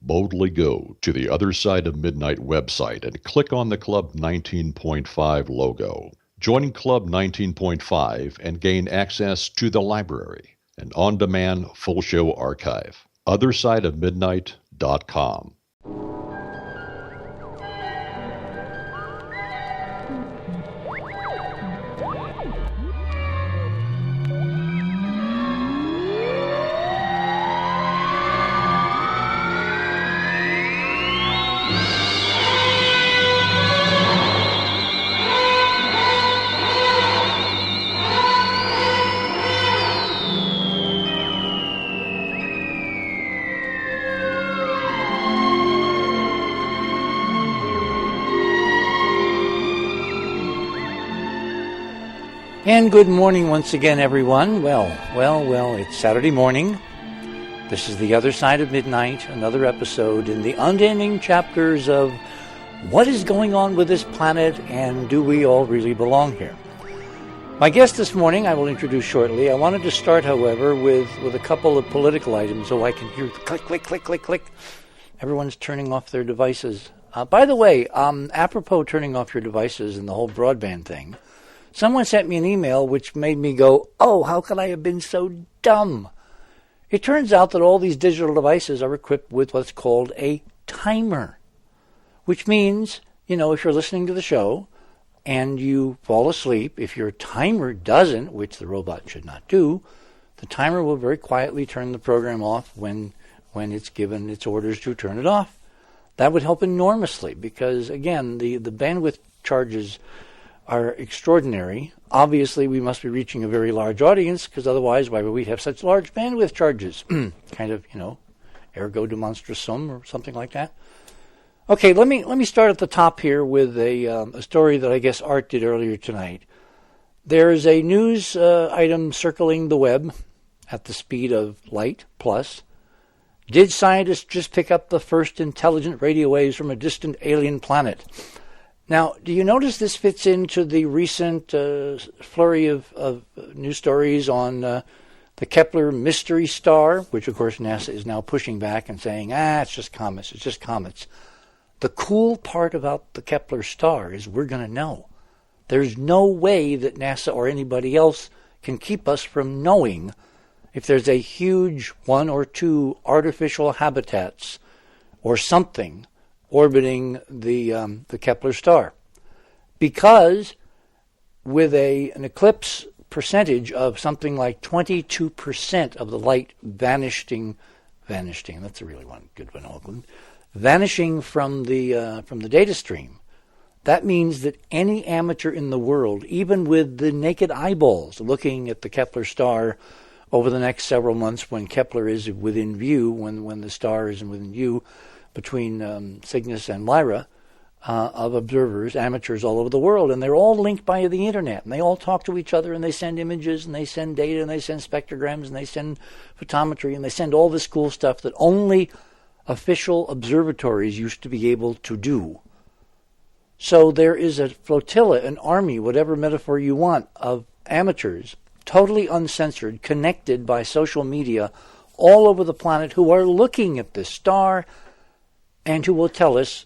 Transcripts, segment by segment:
Boldly go to the Other Side of Midnight website and click on the Club 19.5 logo. Join Club 19.5 and gain access to the library, an on-demand full show archive. OtherSideOfMidnight.com. And good morning once again, everyone. Well, it's Saturday morning. This is The Other Side of Midnight, another episode in the unending chapters of what is going on with this planet and do we all really belong here? My guest this morning I will introduce shortly. I wanted to start, however, with a couple of political items so I can hear the click, click, click, click, click. Everyone's turning off their devices. By the way, apropos turning off your devices and the whole broadband thing, someone sent me an email which made me go, oh, how could I have been so dumb? It turns out that all these digital devices are equipped with what's called a timer, which means, if you're listening to the show and you fall asleep, if your timer doesn't, which the robot should not do, the timer will very quietly turn the program off when it's given its orders to turn it off. That would help enormously because, again, the bandwidth charges are extraordinary. Obviously, we must be reaching a very large audience because otherwise, why would we have such large bandwidth charges? Kind of, ergo demonstris sum or something like that. Okay, let me start at the top here with a story that I guess Art did earlier tonight. There is a news item circling the web at the speed of light plus. Did scientists just pick up the first intelligent radio waves from a distant alien planet? Now, do you notice this fits into the recent flurry of news stories on the Kepler mystery star, which, of course, NASA is now pushing back and saying, it's just comets, it's just comets. The cool part about the Kepler star is we're going to know. There's no way that NASA or anybody else can keep us from knowing if there's a huge one or two artificial habitats or something orbiting the Kepler star, because with an eclipse percentage of something like 22% of the light vanishing, that's a really good one, Hoagland, vanishing from the data stream, that means that any amateur in the world, even with the naked eyeballs looking at the Kepler star over the next several months when Kepler is within view, when the star is within view, between Cygnus and Lyra, of observers, amateurs all over the world, and they're all linked by the internet, and they all talk to each other, and they send images, and they send data, and they send spectrograms, and they send photometry, and they send all this cool stuff that only official observatories used to be able to do. So there is a flotilla, an army, whatever metaphor you want, of amateurs, totally uncensored, connected by social media all over the planet who are looking at this star and who will tell us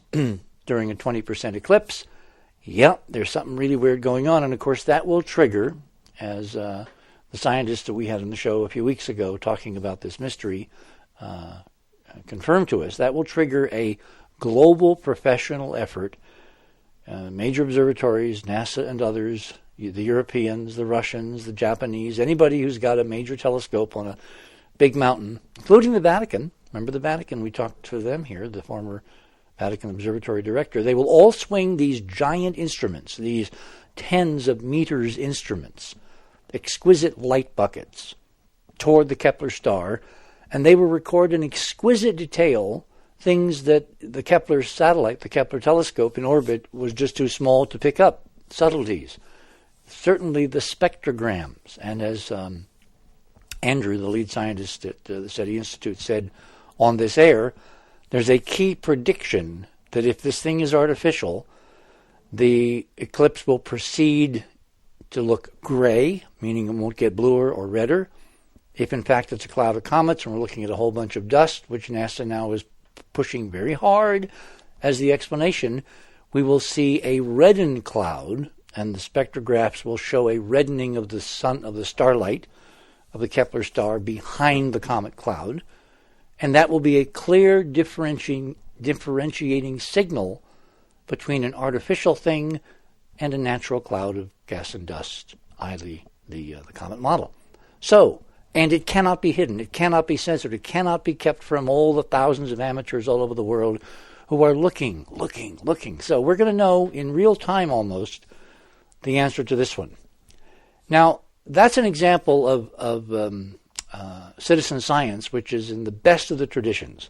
during a 20% eclipse, there's something really weird going on. And, of course, that will trigger, as the scientists that we had on the show a few weeks ago talking about this mystery confirmed to us, that will trigger a global professional effort. Major observatories, NASA and others, the Europeans, the Russians, the Japanese, anybody who's got a major telescope on a big mountain, including the Vatican. Remember the Vatican? We talked to them here, the former Vatican Observatory Director. They will all swing these giant instruments, these tens of meters instruments, exquisite light buckets, toward the Kepler star, and they will record in exquisite detail things that the Kepler satellite, the Kepler telescope in orbit, was just too small to pick up, subtleties. Certainly the spectrograms, and as Andrew, the lead scientist at the SETI Institute, said on this air, there's a key prediction that if this thing is artificial, the eclipse will proceed to look gray, meaning it won't get bluer or redder. If in fact it's a cloud of comets and we're looking at a whole bunch of dust, which NASA now is pushing very hard as the explanation, we will see a reddened cloud, and the spectrographs will show a reddening of the sun, of the starlight, of the Kepler star behind the comet cloud, and that will be a clear differentiating signal between an artificial thing and a natural cloud of gas and dust, i.e. the comet model. So, and it cannot be hidden, it cannot be censored, it cannot be kept from all the thousands of amateurs all over the world who are looking. So we're going to know in real time almost the answer to this one. Now, that's an example of citizen science, which is in the best of the traditions.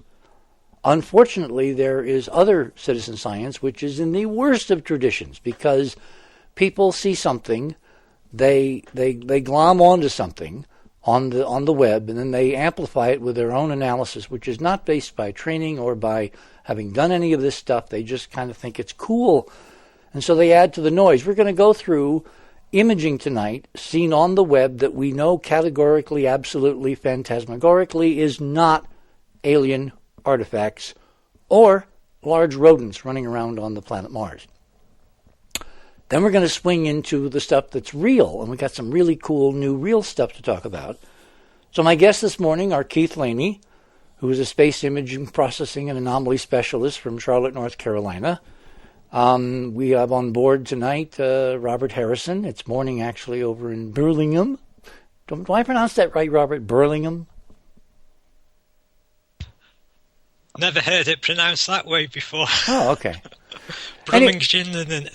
Unfortunately, there is other citizen science which is in the worst of traditions, because people see something, they glom onto something on the web, and then they amplify it with their own analysis, which is not based by training or by having done any of this stuff. They just kind of think it's cool, and so they add to the noise. We're going to go through imaging tonight seen on the web that we know categorically, absolutely, phantasmagorically is not alien artifacts or large rodents running around on the planet Mars. Then we're going to swing into the stuff that's real, and we got some really cool new real stuff to talk about. So my guests this morning are Keith Laney, who is a space imaging processing and anomaly specialist from Charlotte, North Carolina. We have on board tonight Robert Harrison. It's morning actually over in Burlingame. Do I pronounce that right, Robert? Burlingame? Never heard it pronounced that way before. Oh, okay. Birmingham and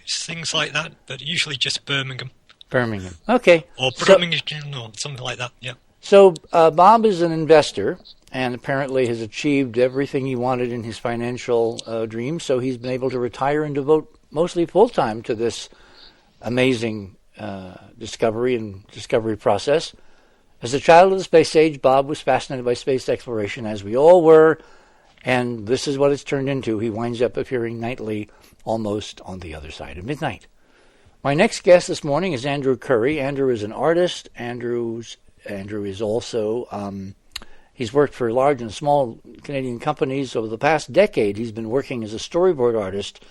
things like that, but usually just Birmingham. Birmingham. Okay. Or Birmingham or something like that, yeah. So Bob is an investor and apparently has achieved everything he wanted in his financial dreams, so he's been able to retire and devote mostly full-time to this amazing discovery process. As a child of the space age, Bob was fascinated by space exploration, as we all were, and this is what it's turned into. He winds up appearing nightly, almost on the other side of midnight. My next guest this morning is Andrew Curry. Andrew is an artist. Andrew is also, he's worked for large and small Canadian companies. Over the past decade, he's been working as a storyboard artist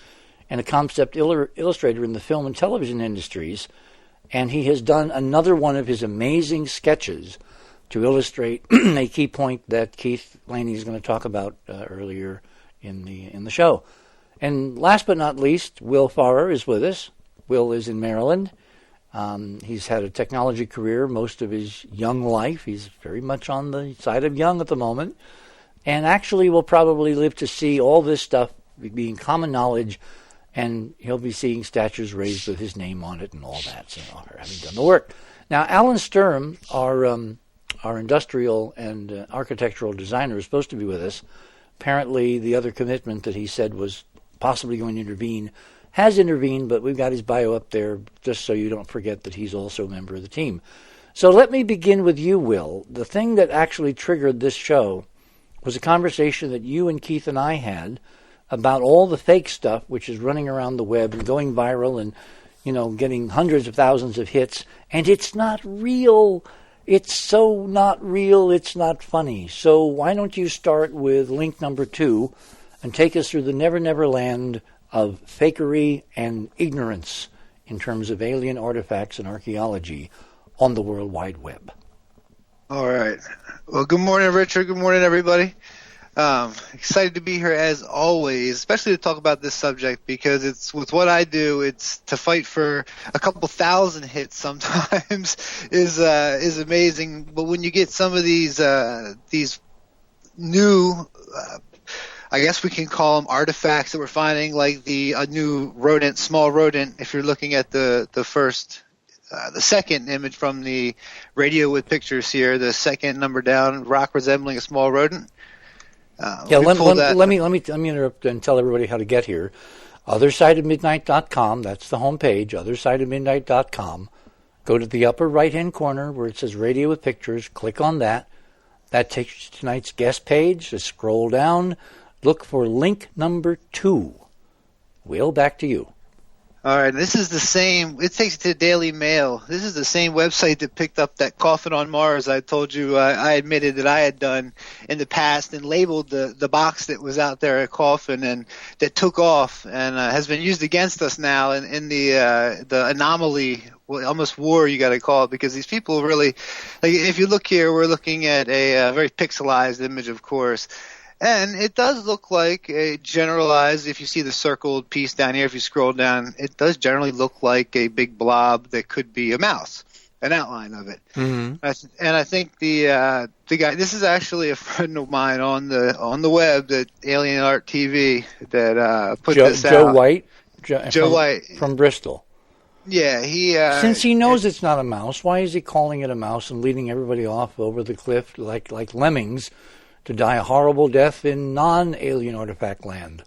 and a concept illustrator in the film and television industries. And he has done another one of his amazing sketches to illustrate a key point that Keith Laney is going to talk about earlier in the show. And last but not least, Will Farrer is with us. Will is in Maryland. He's had a technology career most of his young life. He's very much on the side of young at the moment, and actually will probably live to see all this stuff being common knowledge, and he'll be seeing statues raised with his name on it and all that, so having done the work. Now, Alan Sturm, our industrial and architectural designer, is supposed to be with us. Apparently, the other commitment that he said was possibly going to intervene has intervened, but we've got his bio up there just so you don't forget that he's also a member of the team. So let me begin with you, Will. The thing that actually triggered this show was a conversation that you and Keith and I had about all the fake stuff which is running around the web and going viral and, getting hundreds of thousands of hits, and it's not real. It's so not real, it's not funny. So why don't you start with link number 2 and take us through the never land of fakery and ignorance in terms of alien artifacts and archaeology on the World Wide Web. All right. Well, good morning, Richard. Good morning, everybody. Excited to be here as always, especially to talk about this subject because it's with what I do. It's to fight for a couple thousand hits sometimes is amazing. But when you get some of these new, I guess we can call them artifacts that we're finding, like a new rodent, small rodent. If you're looking at the second image from the radio with pictures here, the second number down, rock resembling a small rodent. Let me interrupt and tell everybody how to get here. Othersideofmidnight.com, that's the home page, othersideofmidnight.com. Go to the upper right-hand corner where it says Radio with Pictures. Click on that. That takes you to tonight's guest page. Just scroll down. Look for link number 2. Will, back to you. All right, this is the same. It takes you to the Daily Mail. This is the same website that picked up that coffin on Mars. I told you I admitted that I had done in the past and labeled the box that was out there a coffin and that took off and has been used against us now in the anomaly, almost war you got to call it, because these people really, like, if you look here, we're looking at a very pixelized image, of course. And it does look like a generalized, if you see the circled piece down here, if you scroll down, it does generally look like a big blob that could be a mouse, an outline of it. Mm-hmm. And I think the guy, this is actually a friend of mine on the web, at Alien Art TV, that put this out. Joe White? Joe White. From Bristol. Yeah, since he knows it's not a mouse, why is he calling it a mouse and leading everybody off over the cliff like lemmings to die a horrible death in non-alien artifact land?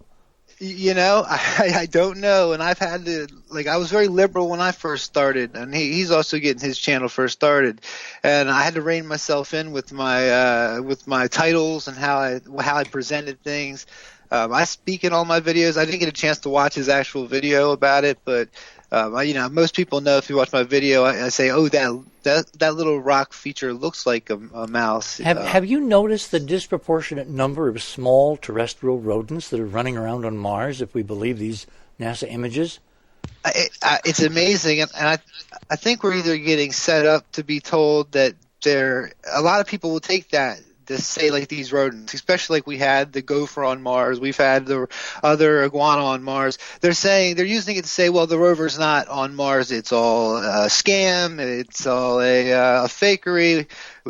You know, I don't know, and I've had to, I was very liberal when I first started, and he's also getting his channel first started, and I had to rein myself in with my titles and how I presented things. I speak in all my videos. I didn't get a chance to watch his actual video about it, but most people know if you watch my video, I say, oh, that little rock feature looks like a mouse. Have you noticed the disproportionate number of small terrestrial rodents that are running around on Mars, if we believe these NASA images? It's amazing, and I think we're either getting set up to be told that a lot of people will take that to say, like, these rodents, especially like we had the gopher on Mars, we've had the other iguana on Mars. They're using it to say, well, the rover's not on Mars, it's all a scam, it's all a fakery.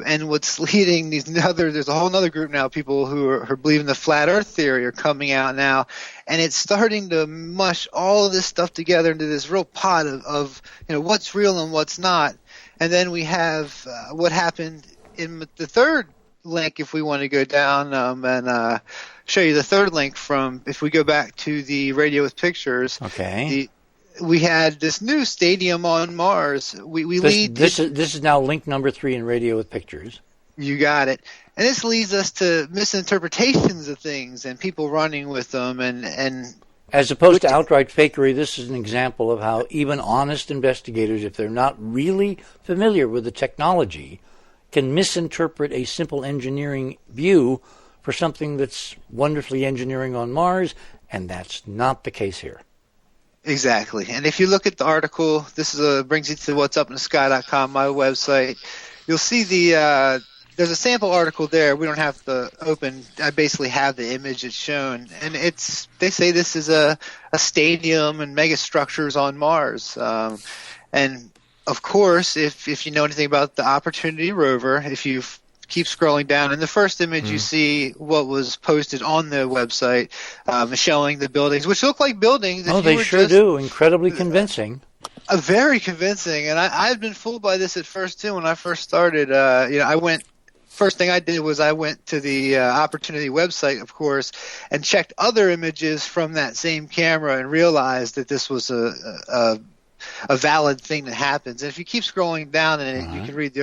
And what's leading there's a whole other group now, people who are believing the flat Earth theory are coming out now, and it's starting to mush all of this stuff together into this real pot of what's real and what's not. And then we have what happened in the third link, if we want to go down and show you the third link from, if we go back to the Radio with Pictures. Okay. We had this new stadium on Mars. This is now link number 3 in Radio with Pictures. You got it. And this leads us to misinterpretations of things and people running with them and as opposed to outright fakery. This is an example of how even honest investigators, if they're not really familiar with the technology, can misinterpret a simple engineering view for something that's wonderfully engineering on Mars, and that's not the case here. Exactly. And if you look at the article, this brings you to whatsupinthesky.com, my website. You'll see there's a sample article there. We don't have to open. I basically have the image it's shown, and they say this is a stadium and mega structures on Mars, and of course, if you know anything about the Opportunity rover, if you keep scrolling down, in the first image you see what was posted on the website showing the buildings, which look like buildings. Oh, they sure do. Incredibly convincing. Very convincing. And I've been fooled by this at first, too. When I first started, first thing I did was I went to the Opportunity website, of course, and checked other images from that same camera and realized that this was a valid thing that happens. And if you keep scrolling down in it, you can read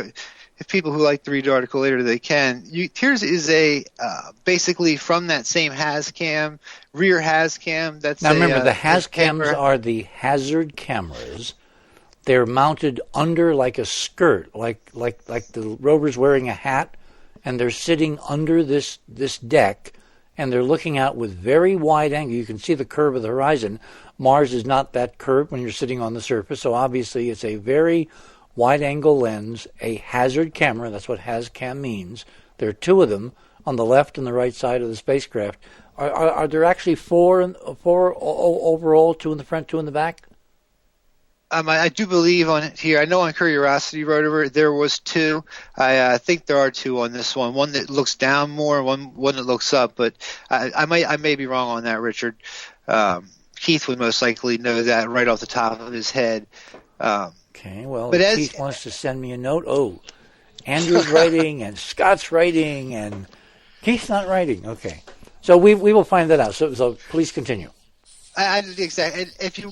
if people who like to read the article later, they can. Here's is basically from that same HazCam, rear HazCam. Now remember, the HazCams are the hazard cameras. They're mounted under like a skirt, like the rover's wearing a hat, and they're sitting under this deck, and they're looking out with very wide angle. You can see the curve of the horizon. Mars is not that curved when you're sitting on the surface, so obviously it's a very wide-angle lens, a hazard camera. That's what HazCam means. There are 2 of them on the left and the right side of the spacecraft. Are there actually four overall, 2 in the front, 2 in the back? I do believe on it here. I know on Curiosity Rover there was 2. I think there are 2 on this one. One that looks down more, one that looks up. But I may be wrong on that, Richard. Keith would most likely know that right off the top of his head. Okay, well, if Keith wants to send me a note, Andrew's writing and Scott's writing and Keith's not writing. Okay, so we will find that out. So please continue. Exactly. And if you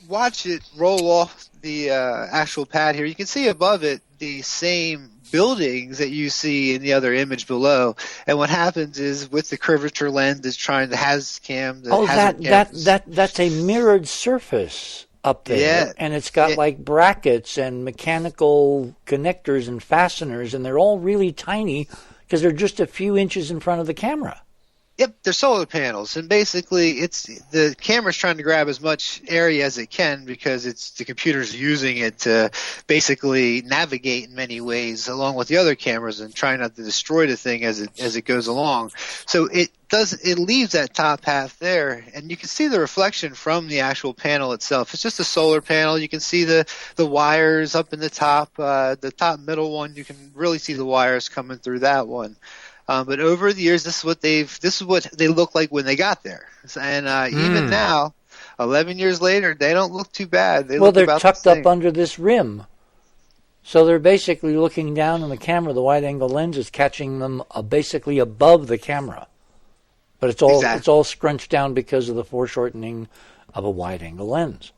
watch it roll off the actual pad here, you can see above it the same buildings that you see in the other image below. And what happens is with the curvature lens is trying to HazCam. That's a mirrored surface up there, and it's got like brackets and mechanical connectors and fasteners, and they're all really tiny because they're just a few inches in front of the camera. Yep, they're solar panels, and basically it's the camera's trying to grab as much area as it can because it's the computer's using it to basically navigate in many ways along with the other cameras and trying not to destroy the thing as it goes along. So it leaves that top half there, and you can see the reflection from the actual panel itself. It's just a solar panel. You can see the wires up in the top middle one. You can really see the wires coming through that one. But over the years, this is what they look like when they got there. And even now, 11 years later, they don't look too bad. They're tucked up under this rim. So they're basically looking down on the camera. The wide-angle lens is catching them basically above the camera. But it's all scrunched down because of the foreshortening of a wide-angle lens.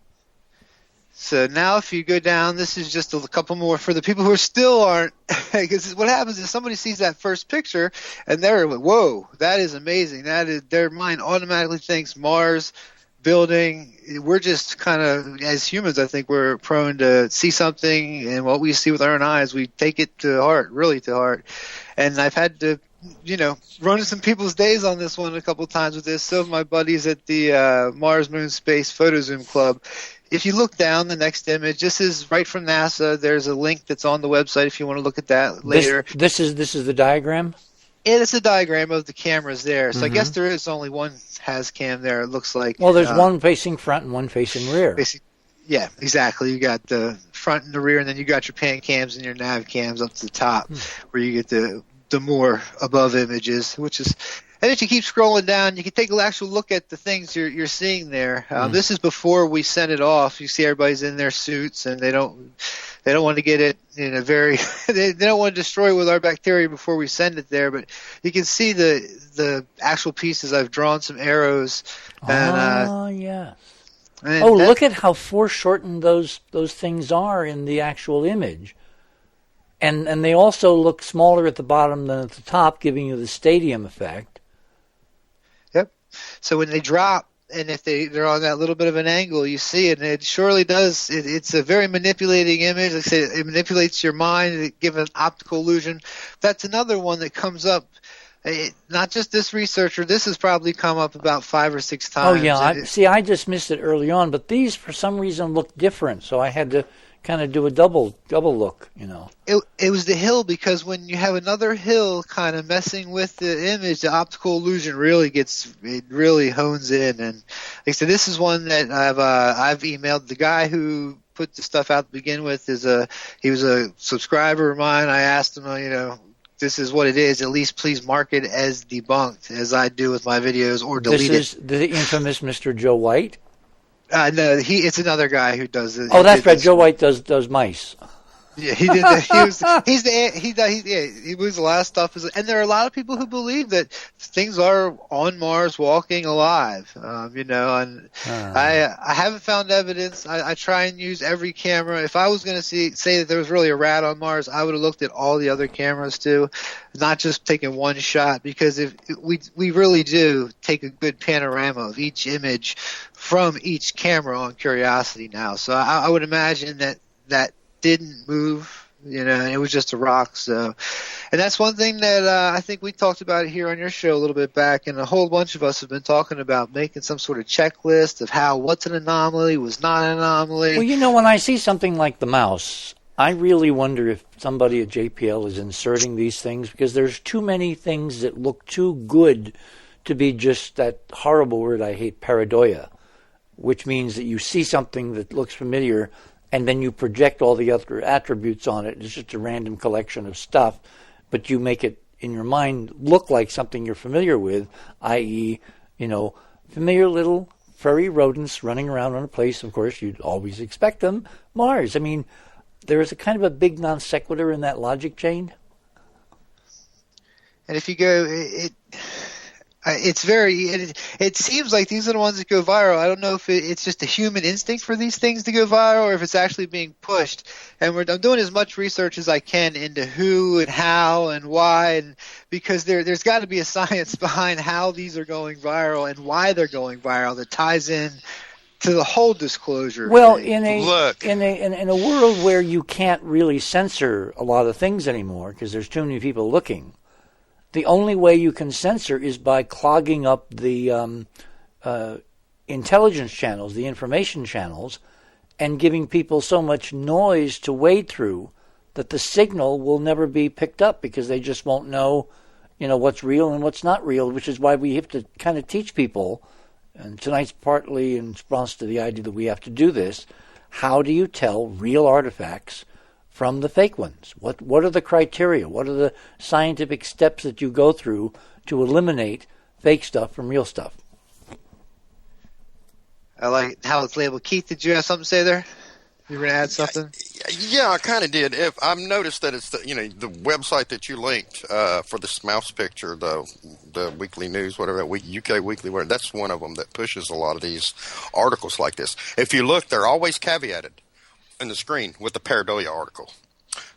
So now if you go down, this is just a couple more for the people who still aren't, because what happens is somebody sees that first picture and they're like, whoa, that is amazing. That is, their mind automatically thinks Mars, building. We're just kind of, as humans, I think we're prone to see something, and what we see with our own eyes, we take it to heart, really to heart. And I've had to, run into some people's days on this one a couple of times with this. So have my buddies at the Mars Moon Space Photo Zoom Club. If you look down, the next image, this is right from NASA. There's a link that's on the website if you want to look at that later. This is the diagram? Yeah, it's a diagram of the cameras there. So I guess there is only one has cam there, it looks like. Well, there's one facing front and one facing rear. Yeah, exactly. You got the front and the rear, and then you got your pan cams and your nav cams up to the top where you get the more above images, which is... And if you keep scrolling down, you can take an actual look at the things you're seeing there. This is before we send it off. You see everybody's in their suits, and they don't want to get it in a very they don't want to destroy it with our bacteria before we send it there. But you can see the actual pieces. I've drawn some arrows. And, yes. Look at how foreshortened those things are in the actual image. And they also look smaller at the bottom than at the top, giving you the stadium effect. Yep. So when they drop, and if they're on that little bit of an angle, you see it, and it surely does. It's a very manipulating image. Like I say, it manipulates your mind. It gives an optical illusion. That's another one that comes up. Not just this researcher. This has probably come up about 5 or 6 times. Oh, yeah. I just missed it early on, but these, for some reason, look different, so I had to kind of do a double look, It was the hill, because when you have another hill kind of messing with the image, the optical illusion really hones in. And like I said, this is one that I've emailed the guy who put the stuff out to begin with. He was a subscriber of mine. I asked him, this is what it is. At least please mark it as debunked, as I do with my videos, or delete it. This is the infamous Mr. Joe White? No, it's another guy who does it. Oh, that's right. Joe White does mice. Yeah, he did that. He moves a lot of stuff, and there are a lot of people who believe that things are on Mars walking alive. And I haven't found evidence. I try and use every camera. If I was going to say that there was really a rat on Mars, I would have looked at all the other cameras too, not just taking one shot. Because if we really do take a good panorama of each image from each camera on Curiosity now, so I would imagine that didn't move, and it was just a rock. So, and that's one thing that I think we talked about here on your show a little bit back, and a whole bunch of us have been talking about making some sort of checklist of what's an anomaly, was not an anomaly. Well, when I see something like the mouse, I really wonder if somebody at JPL is inserting these things, because there's too many things that look too good to be just that horrible word I hate, pareidoia, which means that you see something that looks familiar and then you project all the other attributes on it. It's just a random collection of stuff, but you make it in your mind look like something you're familiar with, i.e., familiar little furry rodents running around on a place. Of course, you'd always expect them. Mars. I mean, there is a kind of a big non sequitur in that logic chain. And if you go, it seems like these are the ones that go viral. I don't know if it's just a human instinct for these things to go viral, or if it's actually being pushed. And I'm doing as much research as I can into who and how and why, and because there's got to be a science behind how these are going viral and why they're going viral that ties in to the whole disclosure. Well, thing. in a world where you can't really censor a lot of things anymore because there's too many people looking, the only way you can censor is by clogging up the intelligence channels, the information channels, and giving people so much noise to wade through that the signal will never be picked up because they just won't know, what's real and what's not real, which is why we have to kind of teach people. And tonight's partly in response to the idea that we have to do this. How do you tell real artifacts from the fake ones? What are the criteria? What are the scientific steps that you go through to eliminate fake stuff from real stuff? I like how it's labeled. Keith, did you have something to say there? You were going to add something? Yeah, I kind of did. I've noticed that it's the website that you linked for this mouse picture, the weekly news, whatever, UK Weekly, whatever, that's one of them that pushes a lot of these articles like this. If you look, they're always caveated in the screen with the pareidolia article.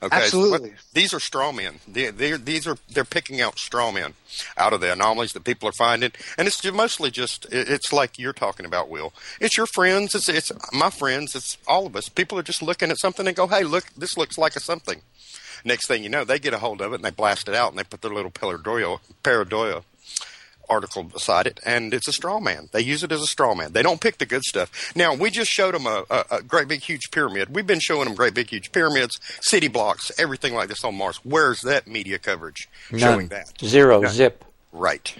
Okay, absolutely. So these are straw men. They're picking out straw men out of the anomalies that people are finding, and it's mostly it's like you're talking about, Will. It's your friends. It's my friends. It's all of us. People are just looking at something and go, "Hey, look, this looks like a something." Next thing you know, they get a hold of it and they blast it out and they put their little pareidolia article beside it, and it's a straw man. They use it as a straw man. They don't pick the good stuff. Now, we just showed them a great big huge pyramid. We've been showing them great big huge pyramids, city blocks, everything like this on Mars. Where's that media coverage showing that? Zero. None. Zip. Right.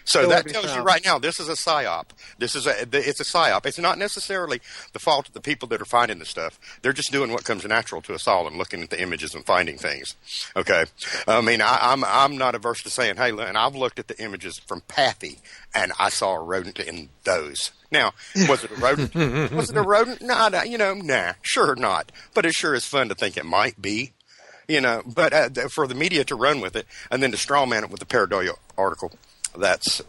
So that tells you right now, this is a psyop. It's a psyop. It's not necessarily the fault of the people that are finding the stuff. They're just doing what comes natural to us all and looking at the images and finding things. Okay. I mean, I'm not averse to saying, hey, and I've looked at the images from Pathy and I saw a rodent in those. Now, was it a rodent? Was it a rodent? Nah, sure not. But it sure is fun to think it might be. But for the media to run with it and then to straw man it with the pareidolia article, that's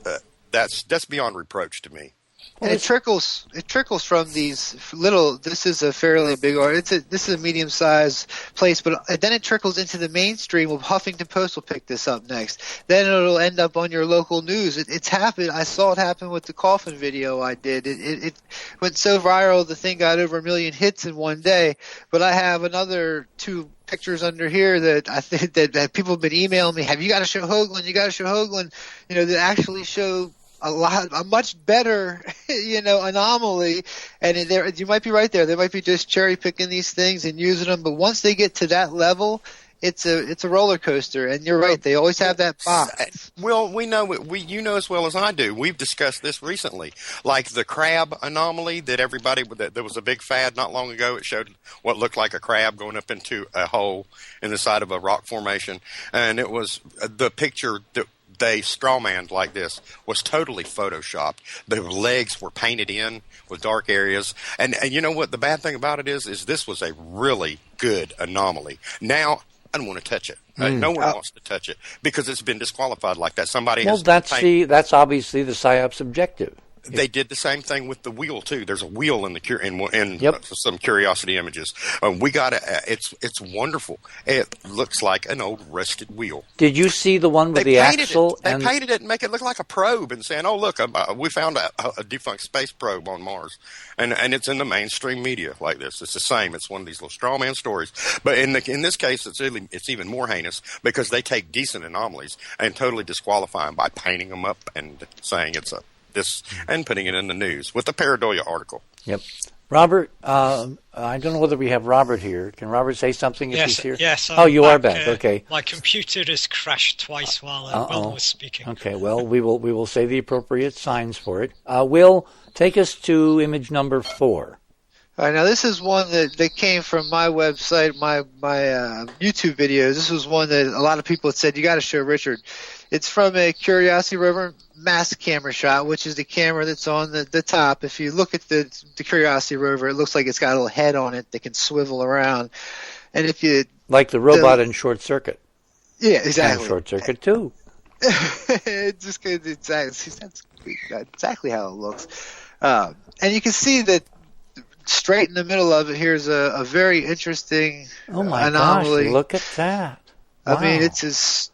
beyond reproach to me. And it trickles from these little. This is a fairly big art. This is a medium sized place, but then it trickles into the mainstream. Well, Huffington Post will pick this up next. Then it'll end up on your local news. It's happened. I saw it happen with the coffin video I did. It went so viral. The thing got over 1 million hits in one day. But I have another 2 pictures under here that I think that people have been emailing me. Have you got to show Hoagland? You got to show Hoagland. That actually show a much better, anomaly. And you might be right there. They might be just cherry picking these things and using them. But once they get to that level, it's a roller coaster. And you're right. They always have that box. Well, we know you know as well as I do. We've discussed this recently, like the crab anomaly that there was a big fad not long ago. It showed what looked like a crab going up into a hole in the side of a rock formation, and it was the picture that they strawmanned like this was totally photoshopped. The legs were painted in with dark areas, and you know what the bad thing about it is this was a really good anomaly. Now I don't want to touch it. No one wants to touch it because it's been disqualified like that. That's obviously the PSYOP's objective. They did the same thing with the wheel too. There's a wheel in Yep. Some Curiosity images. We got it. It's wonderful. It looks like an old rusted wheel. Did you see the one with the axle? They painted it and make it look like a probe and saying, "Oh, look, we found a defunct space probe on Mars," and it's in the mainstream media like this. It's the same. It's one of these little straw man stories. But in this case, it's even more heinous because they take decent anomalies and totally disqualify them by painting them up and saying it's this and putting it in the news with the pareidolia article. Yep. Robert, I don't know whether we have Robert here. Can Robert say something if he's here? Yes. You are back. Okay. My computer has crashed twice while Will was speaking. Okay. Well, we will say the appropriate signs for it. Will, take us to image number 4. All right, now this is one that came from my website, my YouTube videos. This was one that a lot of people had said, you got to show Richard. It's from a Curiosity rover mass camera shot, which is the camera that's on the top. If you look at the Curiosity rover, it looks like it's got a little head on it that can swivel around. And if you like the robot in Short Circuit. Yeah, exactly. And Short Circuit 2. It's just exactly how it looks. And you can see that straight in the middle of it, here's a very interesting anomaly. Gosh, look at that. Wow. I mean, it's as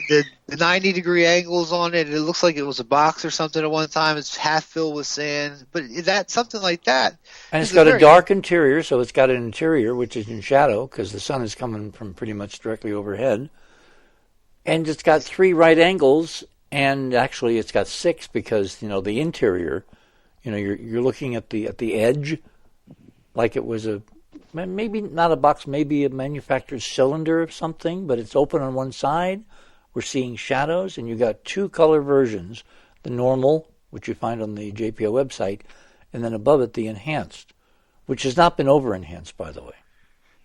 the 90-degree angles on it. It looks like it was a box or something at one time. It's half filled with sand, but that something like that. And it's got a dark interior, so it's got an interior which is in shadow because the sun is coming from pretty much directly overhead. And it's got 3 right angles, and actually it's got 6 because the interior. You're looking at the edge, like it was maybe not a box, maybe a manufactured cylinder of something, but it's open on one side. We're seeing shadows, and you got 2 color versions: the normal, which you find on the JPO website, and then above it the enhanced, which has not been over-enhanced, by the way.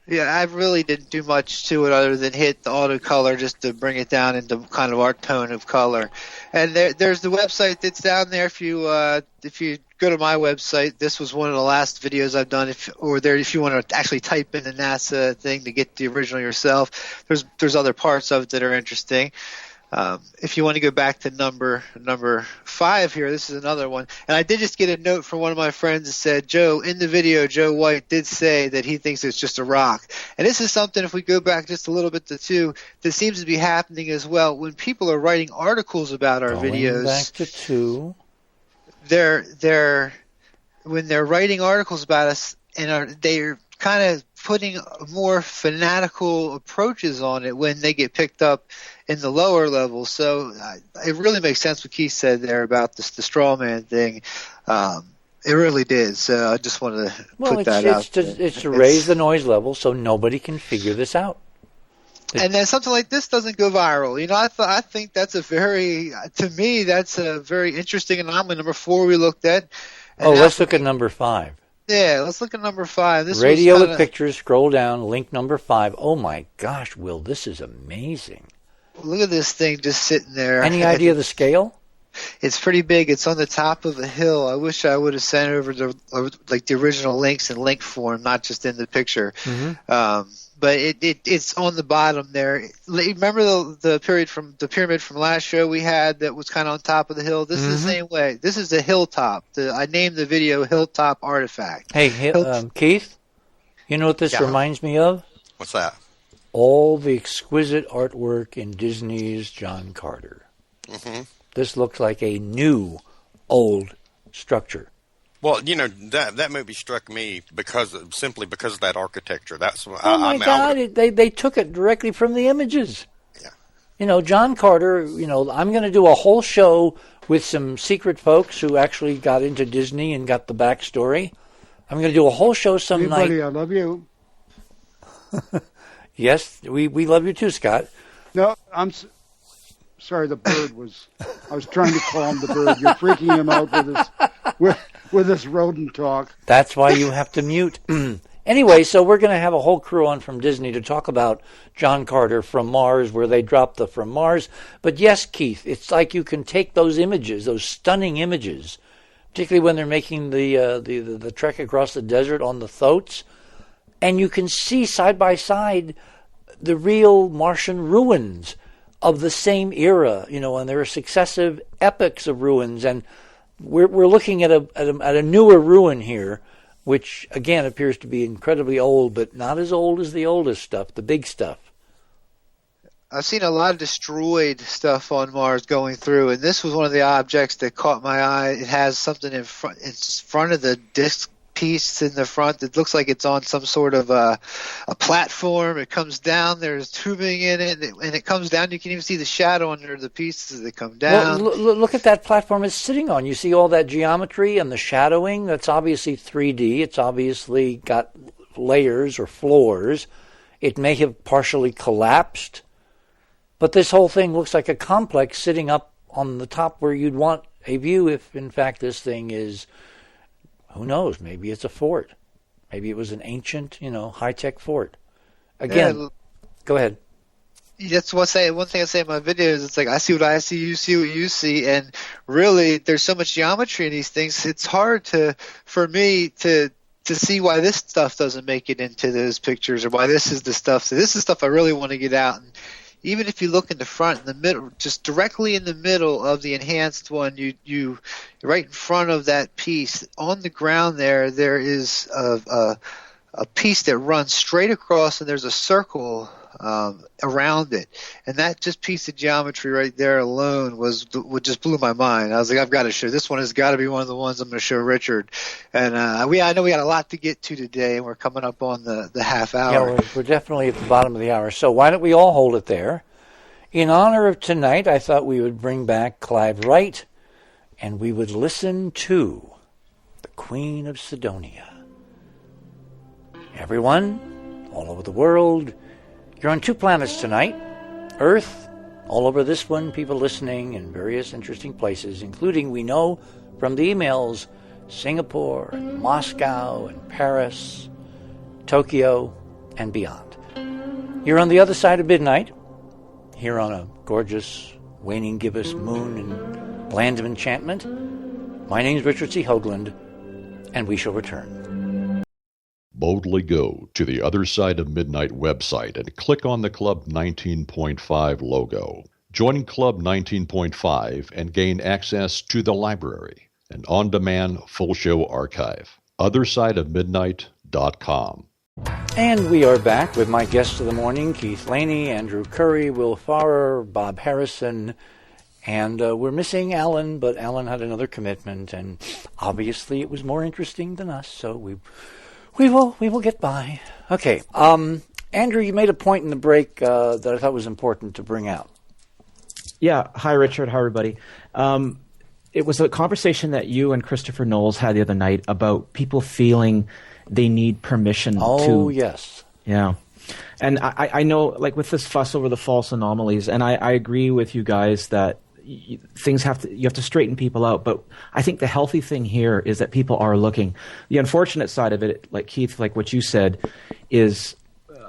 Yeah, I really didn't do much to it other than hit the auto color just to bring it down into kind of our tone of color. And there's the website that's down there. If you go to my website, this was one of the last videos I've done. If you want to actually type in the NASA thing to get the original yourself, there's other parts of it that are interesting. If you want to go back to number 5 here, this is another one. And I did just get a note from one of my friends that said, Joe, in the video, Joe White did say that he thinks it's just a rock. And this is something, if we go back just a little bit to 2, that seems to be happening as well. When people are writing articles about our videos. Back to 2. When they're writing articles about us, and they're kind of putting more fanatical approaches on it when they get picked up in the lower levels. So it really makes sense what Keith said there about the straw man thing. It really did. So I just wanted to put that out. It's to raise the noise level so nobody can figure this out. And then something like this doesn't go viral. I think that's to me, that's a very interesting anomaly. Number 4 we looked at. Let's look at number 5. Yeah, let's look at number 5. This Radio with pictures, scroll down, link number 5. Oh my gosh, Will, this is amazing. Look at this thing just sitting there. Any idea of the scale? It's pretty big. It's on the top of a hill. I wish I would have sent over the original links in link form, not just in the picture. Mm-hmm. But it's on the bottom there. Remember the pyramid from last show we had that was kind of on top of the hill? This is the same way. This is the hilltop. I named the video Hilltop Artifact. Hey, Keith, you know what this reminds me of? What's that? All the exquisite artwork in Disney's John Carter. Mm-hmm. This looks like a new, old structure. Well, that movie struck me simply because of that architecture. That's oh my God! They took it directly from the images. Yeah. John Carter. I'm going to do a whole show with some secret folks who actually got into Disney and got the backstory. I'm going to do a whole show some night. Buddy, I love you. Yes, we love you too, Scott. No, I'm sorry. The bird was. I was trying to calm the bird. You're freaking him out with this rodent talk. That's why you have to mute. Anyway, so we're going to have a whole crew on from Disney to talk about John Carter from Mars, where they dropped the from Mars. But yes, Keith, it's like you can take those images, those stunning images, particularly when they're making the trek across the desert on the Thoats, and you can see side by side the real Martian ruins of the same era, and there are successive epochs of ruins, and we're looking at a newer ruin here, which again appears to be incredibly old, but not as old as the oldest stuff, the big stuff. I've seen a lot of destroyed stuff on Mars going through, and this was one of the objects that caught my eye. It has something in front of the disk piece in the front. It looks like it's on some sort of a platform. It comes down. There's tubing in it, and it comes down. You can even see the shadow under the pieces that come down. Well, look at that platform it's sitting on. You see all that geometry and the shadowing. That's obviously 3D. It's obviously got layers or floors. It may have partially collapsed. But this whole thing looks like a complex sitting up on the top where you'd want a view if, in fact, this thing is, who knows, maybe it's a fort. Maybe it was an ancient, high-tech fort. Again, go ahead. That's one thing I say in my videos. It's like, I see what I see, you see what you see. And really, there's so much geometry in these things, it's hard for me to see why this stuff doesn't make it into those pictures, or why this is the stuff. So this is stuff I really want to get out. And even if you look in the front, in the middle, just directly in the middle of the enhanced one, you right in front of that piece, on the ground there is a piece that runs straight across, and there's a circle around it. And that just piece of geometry right there alone what just blew my mind. I was like, I've got to show this one. Has got to be one of the ones I'm going to show Richard. And I know we got a lot to get to today, and we're coming up on the half hour. Yeah, we're definitely at the bottom of the hour. So why don't we all hold it there? In honor of tonight, I thought we would bring back Clive Wright, and we would listen to the Queen of Sidonia. Everyone, all over the world, you're on 2 planets tonight. Earth, all over this one, people listening in various interesting places, including, we know from the emails, Singapore, and Moscow, and Paris, Tokyo, and beyond. You're on the other side of midnight, here on a gorgeous waning gibbous moon and land of enchantment. My name's Richard C. Hoagland, and we shall return. Boldly go to the Other Side of Midnight website and click on the Club 19.5 logo. Join Club 19.5 and gain access to the library, an on-demand full show archive. OtherSideOfMidnight.com. And we are back with my guests of the morning, Keith Laney, Andrew Curry, Will Farrer, Bob Harrison, and we're missing Alan, but Alan had another commitment, and obviously it was more interesting than us, so we will get by. Okay, Andrew, you made a point in the break that I thought was important to bring out. Yeah, hi Richard, hi everybody. It was a conversation that you and Christopher Knowles had the other night about people feeling they need permission to... Oh, yes. Yeah. And I know, like, with this fuss over the false anomalies, and I agree with you guys that you have to straighten people out, but I think the healthy thing here is that people are looking. The unfortunate side of it, like Keith, like what you said, is...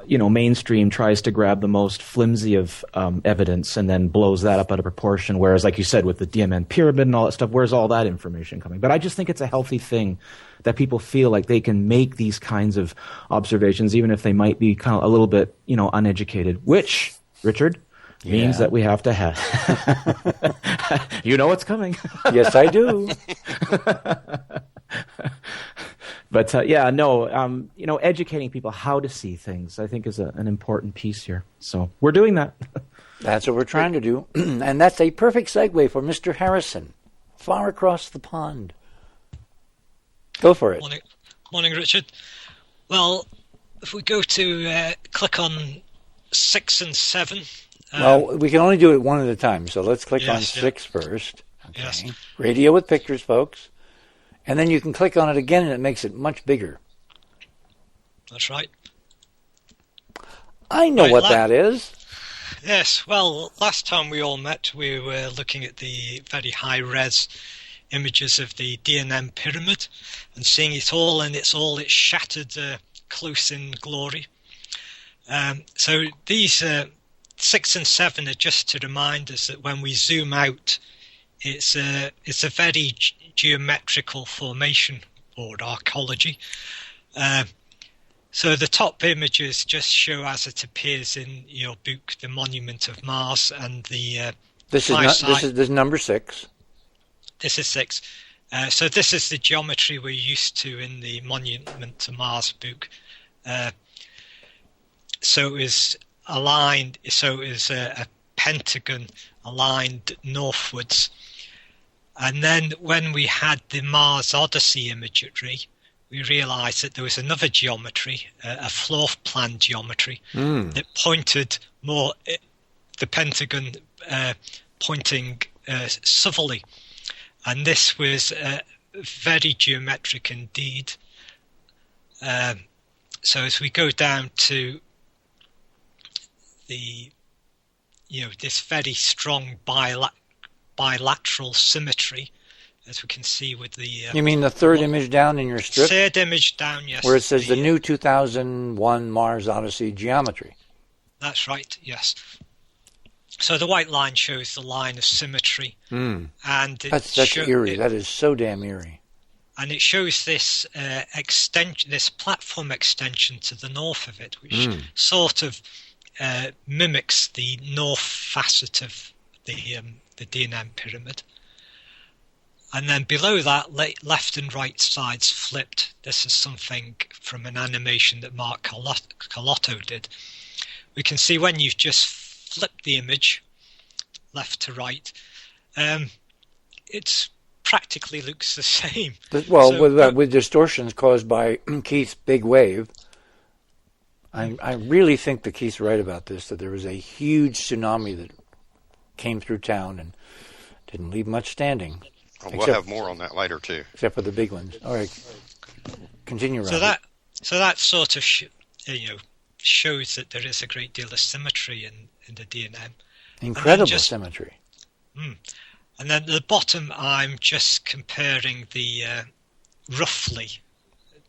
mainstream tries to grab the most flimsy of evidence and then blows that up out of proportion. Whereas, like you said, with the DMN pyramid and all that stuff, where's all that information coming? But I just think it's a healthy thing that people feel like they can make these kinds of observations, even if they might be kind of a little bit, uneducated. Which, Richard, means that we have to have. You know what's coming. Yes, I do. But educating people how to see things, I think, is an important piece here. So we're doing that. That's what we're trying to do. And that's a perfect segue for Mr. Harrison, far across the pond. Go for it. Morning, Richard. Well, if we go to click on 6 and 7. Well, we can only do it one at a time, so let's click on 6 first. Okay. Yes. Radio with pictures, folks. And then you can click on it again, and it makes it much bigger. That's right. I know what that is. Yes, well, last time we all met, we were looking at the very high-res images of the DNM pyramid and seeing it all in its shattered, close in glory. So these 6 and 7 are just to remind us that when we zoom out, it's a very geometrical formation or arcology. So the top images just show as it appears in your book, the Monument of Mars, and the this is number 6. This is 6. So this is the geometry we're used to in the Monument to Mars book. So it was aligned. So it was a pentagon aligned northwards. And then when we had the Mars Odyssey imagery, we realized that there was another geometry, a floor plan geometry, that pointed more, the pentagon pointing southerly. And this was very geometric indeed. So as we go down to the, this very strong bilateral symmetry, as we can see with the... you mean the third image down in your strip? Third image down, yes. Where it says the new 2001 Mars Odyssey geometry. That's right, yes. So the white line shows the line of symmetry. And that's eerie. That is so damn eerie. And it shows this extension, this platform extension to the north of it, which sort of mimics the north facet of the DNM pyramid. And then below that, left and right sides flipped. This is something from an animation that Mark Carlotto did, we can see when you've just flipped the image left to right, it's practically looks the same. Well, so, with distortions caused by Keith's big wave, I really think that Keith's right about this, that there was a huge tsunami that came through town and didn't leave much standing. We'll have more on that later, too. Except for the big ones. All right. Continue, Robert. So that sort of shows that there is a great deal of symmetry in the DNM. Incredible symmetry. And then at the bottom, I'm just comparing the roughly,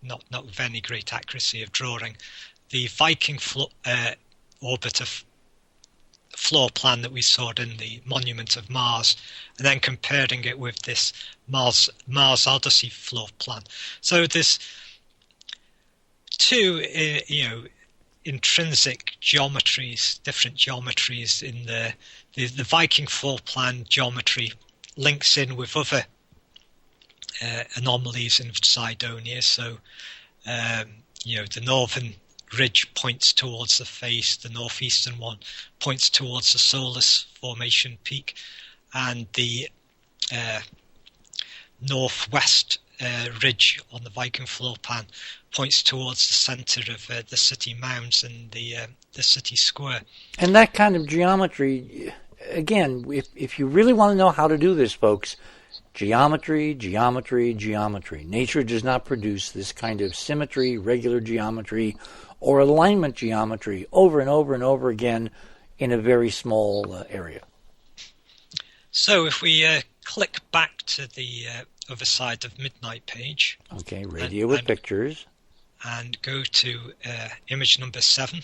not with any great accuracy of drawing, the Viking orbiter floor plan that we saw in the Monument of Mars, and then comparing it with this Mars Odyssey floor plan. So there's two, intrinsic geometries, different geometries in the Viking floor plan geometry links in with other anomalies in Sidonia. So, the northern ridge points towards the face, the northeastern one points towards the Solus Formation peak, and the northwest ridge on the Viking floor plan points towards the center of the city mounds and the city square. And that kind of geometry, again, if you really want to know how to do this, folks, geometry. Nature does not produce this kind of symmetry, regular geometry, or alignment geometry over and over and over again in a very small area. So if we click back to the other side of Midnight page. Okay, radio with pictures. And go to image number 7.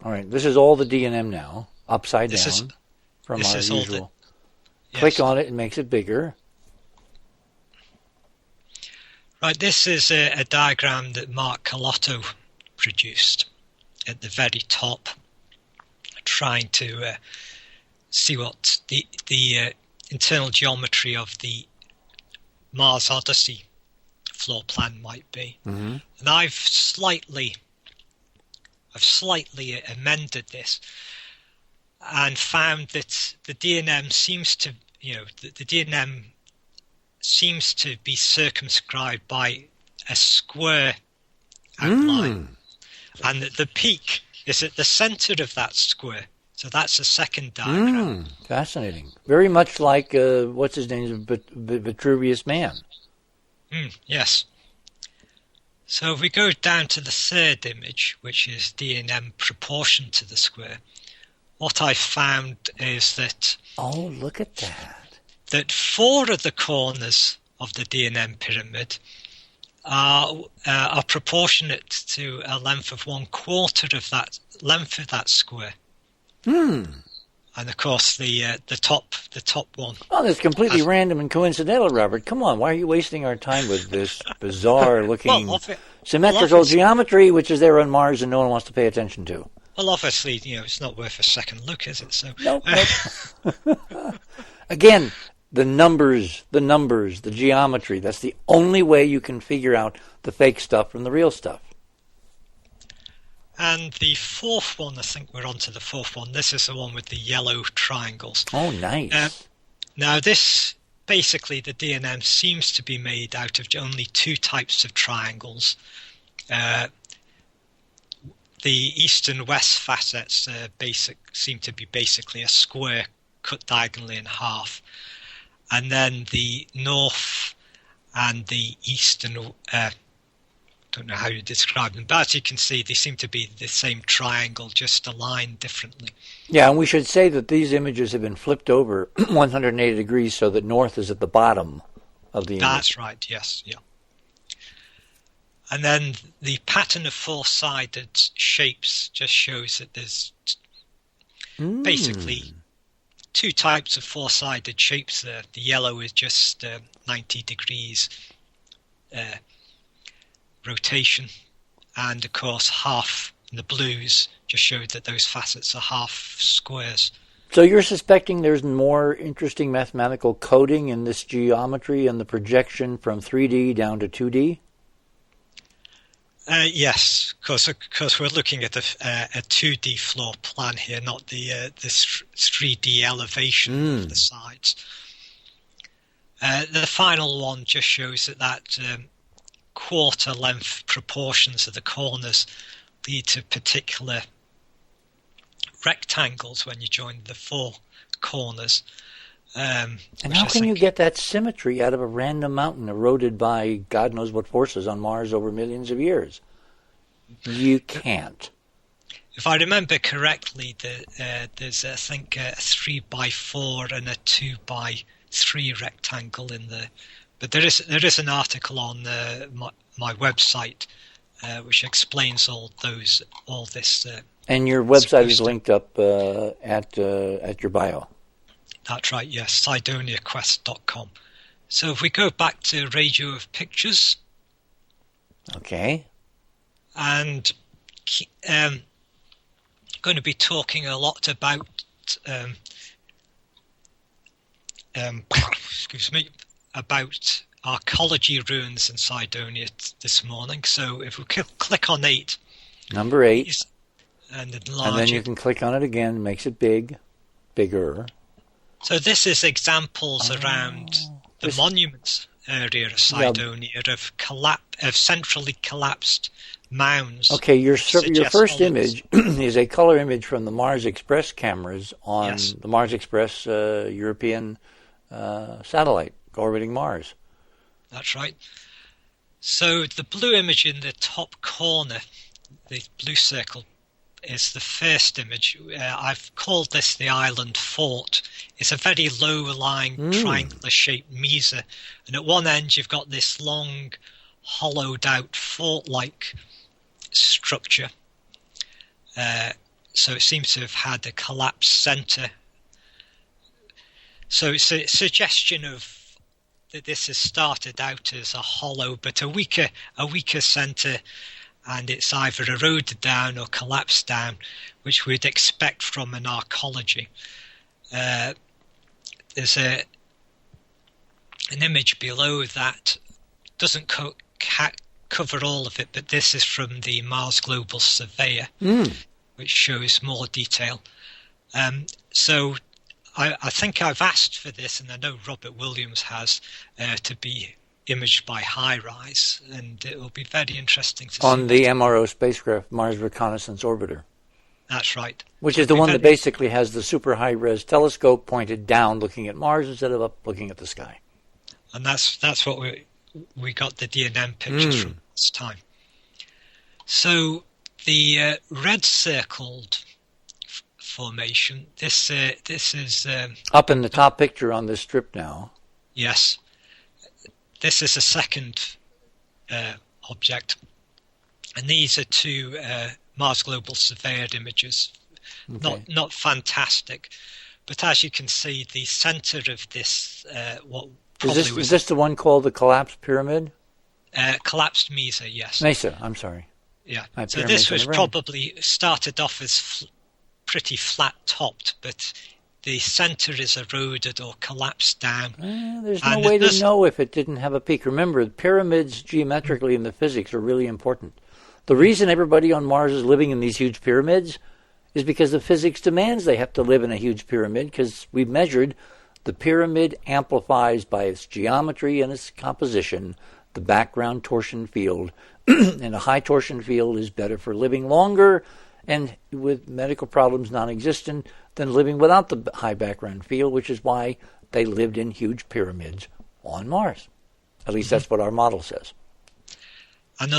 All right, this is all the DNM now, upside down from our usual. Click on it, it makes it bigger. Right, this is a diagram that Mark Carlotto produced at the very top, trying to see what the internal geometry of the Mars Odyssey floor plan might be. Mm-hmm. And I've slightly amended this and found that the DNM seems to, the DNM seems to be circumscribed by a square outline, and that the peak is at the center of that square. So that's the second diagram. Fascinating. Very much like what's his name, Vitruvius Man. Yes. So if we go down to the third image, which is DNM proportion to the square, what I found is that... Oh, look at that. That 4 of the corners of the DNM pyramid are proportionate to a length of 1/4 of that length of that square. And of course, the top one. Oh, that's completely random and coincidental, Robert. Come on, why are you wasting our time with this bizarre-looking symmetrical geometry, which is there on Mars and no one wants to pay attention to? Well, obviously, it's not worth a second look, is it? So. Nope. Again, the numbers, the geometry. That's the only way you can figure out the fake stuff from the real stuff. And the fourth one, I think we're on to the fourth one. This is the one with the yellow triangles. Oh, nice. Now, this, basically, the DNM seems to be made out of only 2 types of triangles. The east and west facets seem to be basically a square cut diagonally in half. And then the north and the east and don't know how you describe them, but as you can see, they seem to be the same triangle, just aligned differently. Yeah, and we should say that these images have been flipped over 180 degrees so that north is at the bottom of the image. That's right, yes, yeah. And then the pattern of 4-sided shapes just shows that there's basically 2 types of 4-sided shapes there. The yellow is just 90 degrees rotation, and of course half in the blues just showed that those facets are half squares. So you're suspecting there's more interesting mathematical coding in this geometry and the projection from 3D down to 2D? Yes, because we're looking at a 2D floor plan here, not this 3D elevation of the sides. The final one just shows that quarter length proportions of the corners lead to particular rectangles when you join the four corners. And how can you get that symmetry out of a random mountain eroded by God knows what forces on Mars over millions of years? You can't. If I remember correctly, there's I think a 3x4 and a 2x3 rectangle in there. But there is an article on my website which explains all this. And your website is linked up at your bio. That's right, yes, SidoniaQuest.com. So if we go back to radio of pictures. Okay. And going to be talking a lot about about archaeology ruins in Sidonia this morning. So if we click on 8. Number 8. And then you can click on it again, makes it bigger. So this is examples around the monuments area of Sidonia of centrally collapsed mounds. Okay, your first image is a color image from the Mars Express cameras on the Mars Express European satellite orbiting Mars. That's right. So the blue image in the top corner, the blue circle, is the first image. I've called this the Island Fort. It's a very low-lying triangular-shaped mesa, and at one end you've got this long, hollowed-out fort-like structure. So it seems to have had a collapsed centre. So it's a suggestion of that this has started out as a hollow, but a weaker centre, and it's either eroded down or collapsed down, which we'd expect from an archaeology. There's an image below that doesn't cover all of it, but this is from the Mars Global Surveyor, which shows more detail. So I think I've asked for this, and I know Robert Williams has, to be imaged by HiRISE, and it will be very interesting to see. On the MRO spacecraft, Mars Reconnaissance Orbiter. That's right. Which is the one that basically has the super high-res telescope pointed down looking at Mars instead of up looking at the sky. And that's what we got the DNM pictures from this time. So the red circled formation, this is... up in the top picture on this strip now. Yes. This is a second object, and these are two Mars Global Surveyor images. Okay. Not fantastic, but as you can see, the centre of this is this the one called the collapsed pyramid? Collapsed mesa, yes. Mesa, I'm sorry. Yeah. So this was probably started off as pretty flat topped, but the centre is eroded or collapsed down. There's no way to know if it didn't have a peak. Remember, pyramids geometrically in the physics are really important. The reason everybody on Mars is living in these huge pyramids is because the physics demands they have to live in a huge pyramid, because we've measured the pyramid amplifies by its geometry and its composition the background torsion field. And a high torsion field is better for living longer and with medical problems non-existent than living without the high background field, which is why they lived in huge pyramids on Mars. At least that's what our model says. And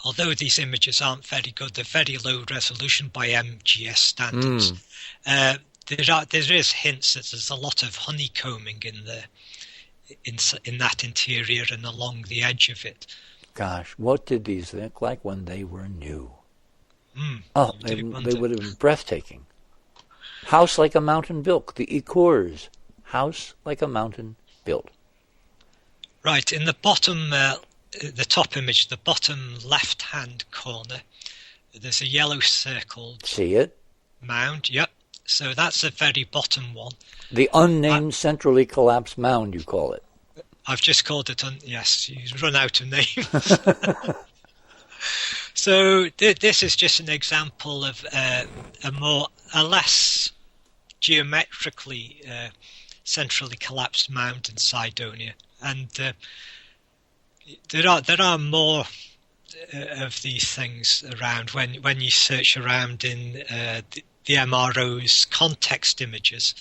although these images aren't very good, they're very low resolution by MGS standards. There is hints that there's a lot of honeycombing in that interior and along the edge of it. Gosh, what did these look like when they were new? They would have been breathtaking. House like a mountain built. The Ecours. House like a mountain built. Right, in the bottom, the top image, the bottom left-hand corner, there's a yellow circled... See it? Mound, yep. So that's the very bottom one. The unnamed centrally collapsed mound, you call it. I've just called it yes, you run out of names. So this is just an example of a less geometrically centrally collapsed mound in Sidonia, and there are more of these things around when you search around in the MRO's context images,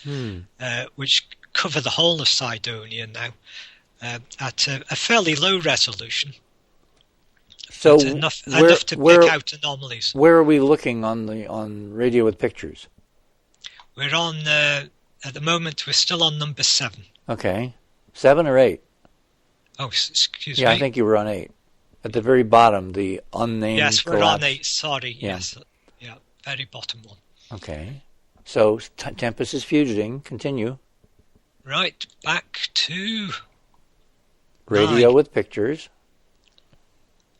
which cover the whole of Sidonia now at a fairly low resolution. So enough to pick out anomalies. Where are we looking on radio with pictures? We're on at the moment. We're still on number 7. Okay, 7 or 8? Oh, excuse me. Yeah, I think you were on 8. At the very bottom, the unnamed. Yes, we're collapse. on 8. Sorry. Yeah. Yes. Yeah, very bottom one. Okay. So Tempest is fusing. Continue. Right, back to Radio 9. with pictures.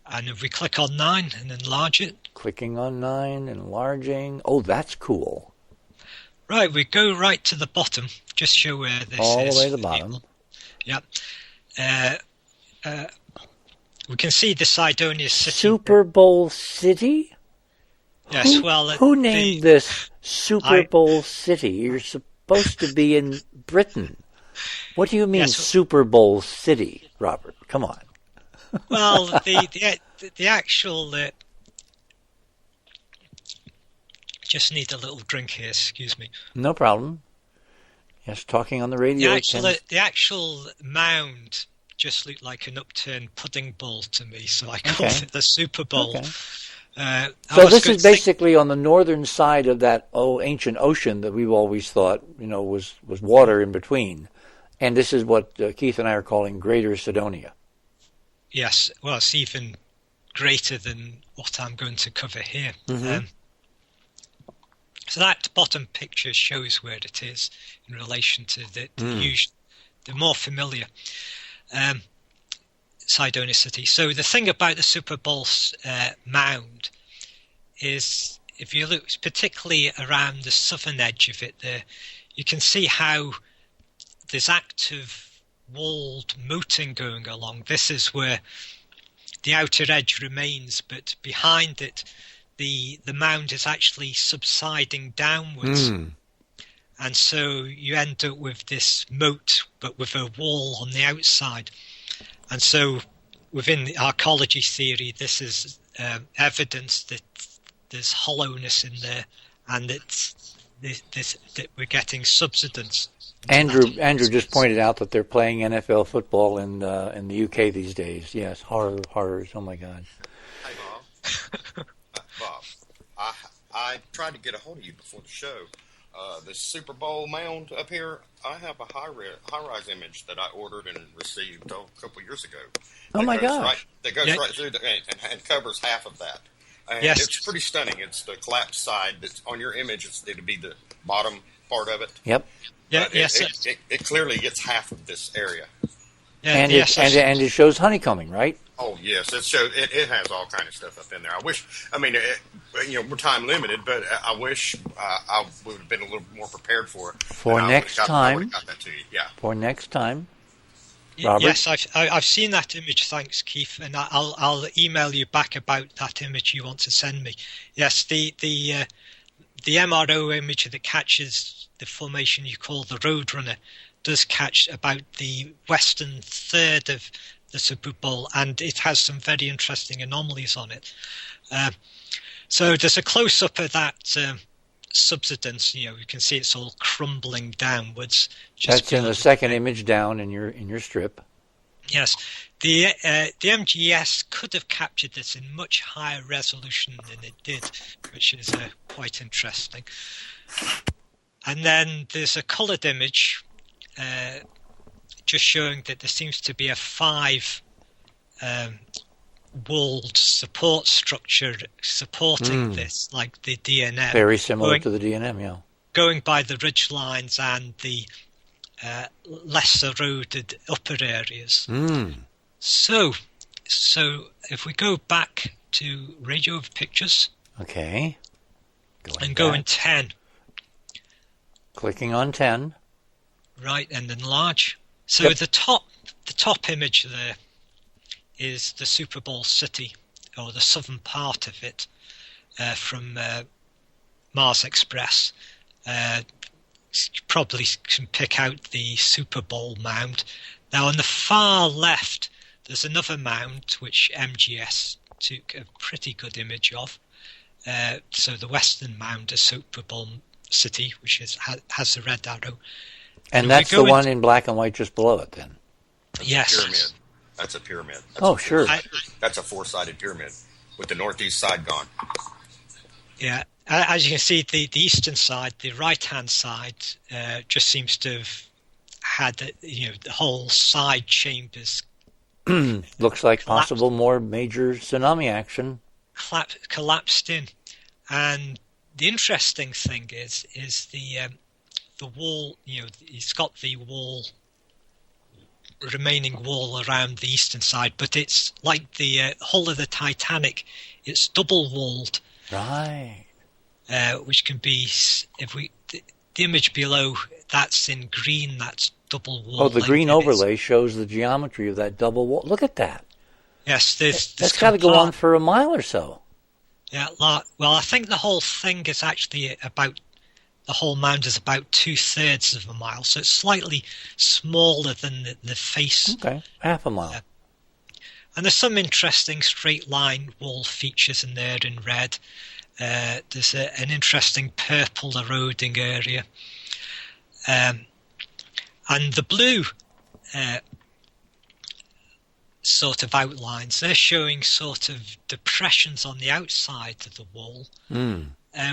And if we click on 9 and enlarge it. Clicking on 9, enlarging. Oh, that's cool. Right, we go right to the bottom. Just show where this All is. the way to the bottom. Yep. We can see the Sidonia city. Super Bowl City? Yes, Who named this Super Bowl City? You're supposed to be in Britain. What do you mean Super Bowl City, Robert? Come on. Well, the actual... just need a little drink here, excuse me. No problem. Yes, talking on the radio. The actual mound just looked like an upturned pudding bowl to me, so I called it the Super Bowl. Okay. So this is basically on the northern side of that ancient ocean that we've always thought, was water in between. And this is what Keith and I are calling Greater Sidonia. Yes, well, it's even greater than what I'm going to cover here. Mm-hmm. So that bottom picture shows where it is in relation to the more familiar Sidonia city. So the thing about the Super Bowl mound is, if you look particularly around the southern edge of it there, you can see how there's active walled moating going along. This is where the outer edge remains, but behind it the mound is actually subsiding downwards. And so you end up with this moat, but with a wall on the outside. And so within the archaeology theory, this is evidence that there's hollowness in there, and that we're getting subsidence. Andrew just pointed out that they're playing NFL football in the UK these days. Yes, horrors. Oh my God. Hey, Bob. Bob, I tried to get a hold of you before the show. The Super Bowl mound up here, I have a high-rise image that I ordered and received a couple years ago. Oh my gosh! That goes right through and covers half of that. And it's pretty stunning. It's the collapsed side that's on your image. It'd be the bottom part of it. Yep. Yeah. It clearly gets half of this area. Yeah, and it shows honeycombing, right? Oh yes, it has all kind of stuff up in there. We're time limited, but I wish I would have been a little more prepared for it. For next time. I would have got that to you. Yeah. For next time. Robert? Yes, I've seen that image. Thanks, Keith, and I'll email you back about that image you want to send me. Yes, the MRO image that catches the formation you call the Roadrunner does catch about the western third of the Super Bowl, and it has some very interesting anomalies on it. So there's a close-up of that subsidence. You can see it's all crumbling downwards. That's in the second image down in your strip. Yes, the MGS could have captured this in much higher resolution than it did, which is quite interesting. And then there's a coloured image just showing that there seems to be a 5 walled support structure supporting this, like the DNM. Very similar to the DNM, yeah. Going by the ridge lines and the less eroded upper areas. So if we go back to radio of pictures. Okay. Go in 10. Clicking on 10. Right, and enlarge. So the top the top image there is the Super Bowl city, or the southern part of it, from Mars Express. Probably can pick out the Super Bowl mound. Now on the far left, there's another mound which MGS took a pretty good image of. So the western mound is Super Bowl city, which has the red arrow. And that's the one in black and white just below it, then? Yes. Pyramid. That's a pyramid. Sure. That's a four-sided pyramid with the northeast side gone. Yeah. As you can see, the eastern side, the right-hand side, just seems to have had the whole side chambers. Looks like possible more major tsunami action. Collapsed in. And the interesting thing is the wall. It's got the remaining wall around the eastern side, but it's like the hull of the Titanic. It's double-walled. Right. Which can be, the image below, that's in green, that's double wall. Oh, the green overlay shows the geometry of that double wall. Look at that. Yes, that's got to go on for a mile or so. Yeah, well, I think the whole thing is actually the whole mound is about 2/3 of a mile, so it's slightly smaller than the face. Okay, half a mile. And there's some interesting straight line wall features in there in red. There's an interesting purple eroding area. And the blue sort of outlines, they're showing sort of depressions on the outside of the wall,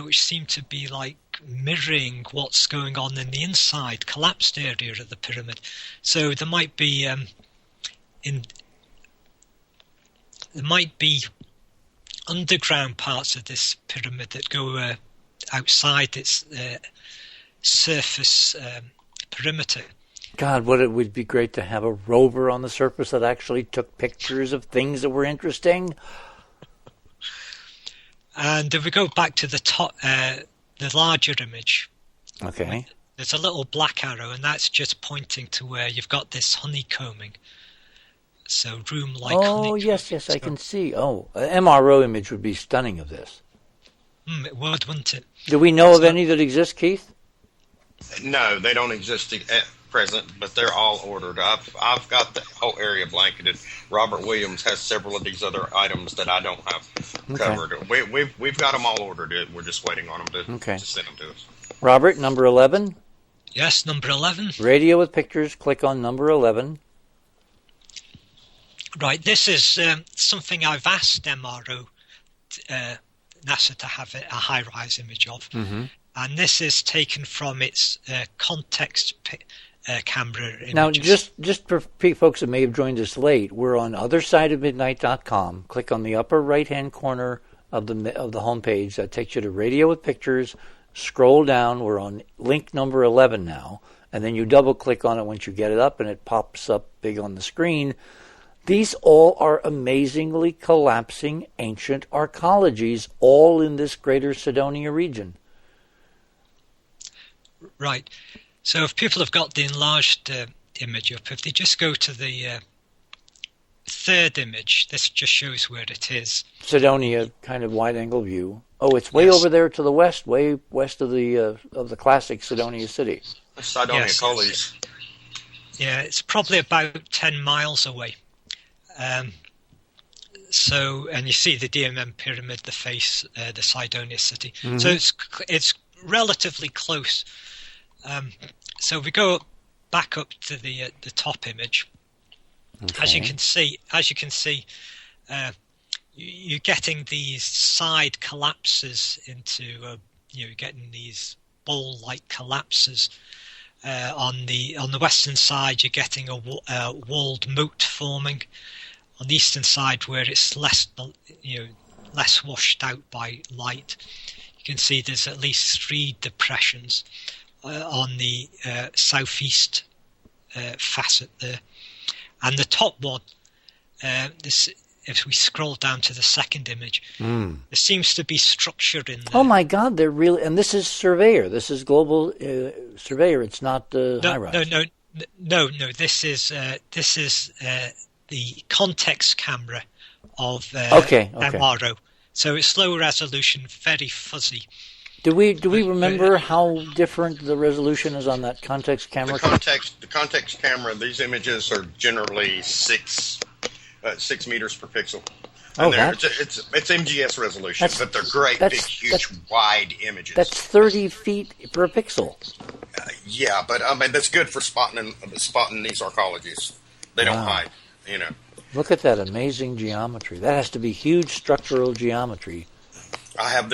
which seem to be like mirroring what's going on in the inside, collapsed area of the pyramid. So there might be underground parts of this pyramid that go outside its surface perimeter. God, it would be great to have a rover on the surface that actually took pictures of things that were interesting. And if we go back to the top, the larger image, okay, there's a little black arrow, and that's just pointing to where you've got this honeycombing. So room-like honeycomb. Oh, yes, I can see. Oh, an MRO image would be stunning of this. It would, wouldn't it? Do we know of any that exist, Keith? No, they don't exist at present, but they're all ordered. I've got the whole area blanketed. Robert Williams has several of these other items that I don't have covered. We've got them all ordered. We're just waiting on them to send them to us. Robert, number 11? Yes, number 11. Radio with pictures. Click on number 11. Right, this is something I've asked MRO, NASA, to have a high-rise image of. Mm-hmm. And this is taken from its context camera images. Now, just for folks that may have joined us late, we're on othersideofmidnight.com. Click on the upper right-hand corner of the homepage. That takes you to Radio with Pictures. Scroll down. We're on link number 11 now. And then you double-click on it once you get it up, and it pops up big on the screen. These all are amazingly collapsing ancient arcologies, all in this greater Sidonia region. Right. So if people have got the enlarged image up, if they just go to the third image, this just shows where it is. Sidonia, kind of wide-angle view. Oh, it's way over there to the west, way west of the classic Sidonia city. Sidonia Collies. Yeah, it's probably about 10 miles away. So, and you see the DMM pyramid, the face, the Sidonia city. Mm-hmm. So it's relatively close. So we go back up to the top image. Okay. As you can see, you're getting these side collapses into, you're getting these bowl-like collapses. On the western side, you're getting a walled moat forming. On the eastern side, where it's less washed out by light, you can see there's at least 3 depressions on the southeast facet there. And the top one, if we scroll down to the second image, there seems to be structure in there. Oh my God, they're really, and this is Surveyor. This is Global Surveyor. It's not High Rise. No. This is the context camera of MRO. So it's low resolution, very fuzzy. Do we remember how different the resolution is on that context camera? The context camera. These images are generally 6 meters per pixel. And it's MGS resolution, but they're great, big, huge, wide images. That's 30 feet per pixel. Yeah, but I mean that's good for spotting these arcologies. They don't hide, you know. Look at that amazing geometry. That has to be huge structural geometry. I have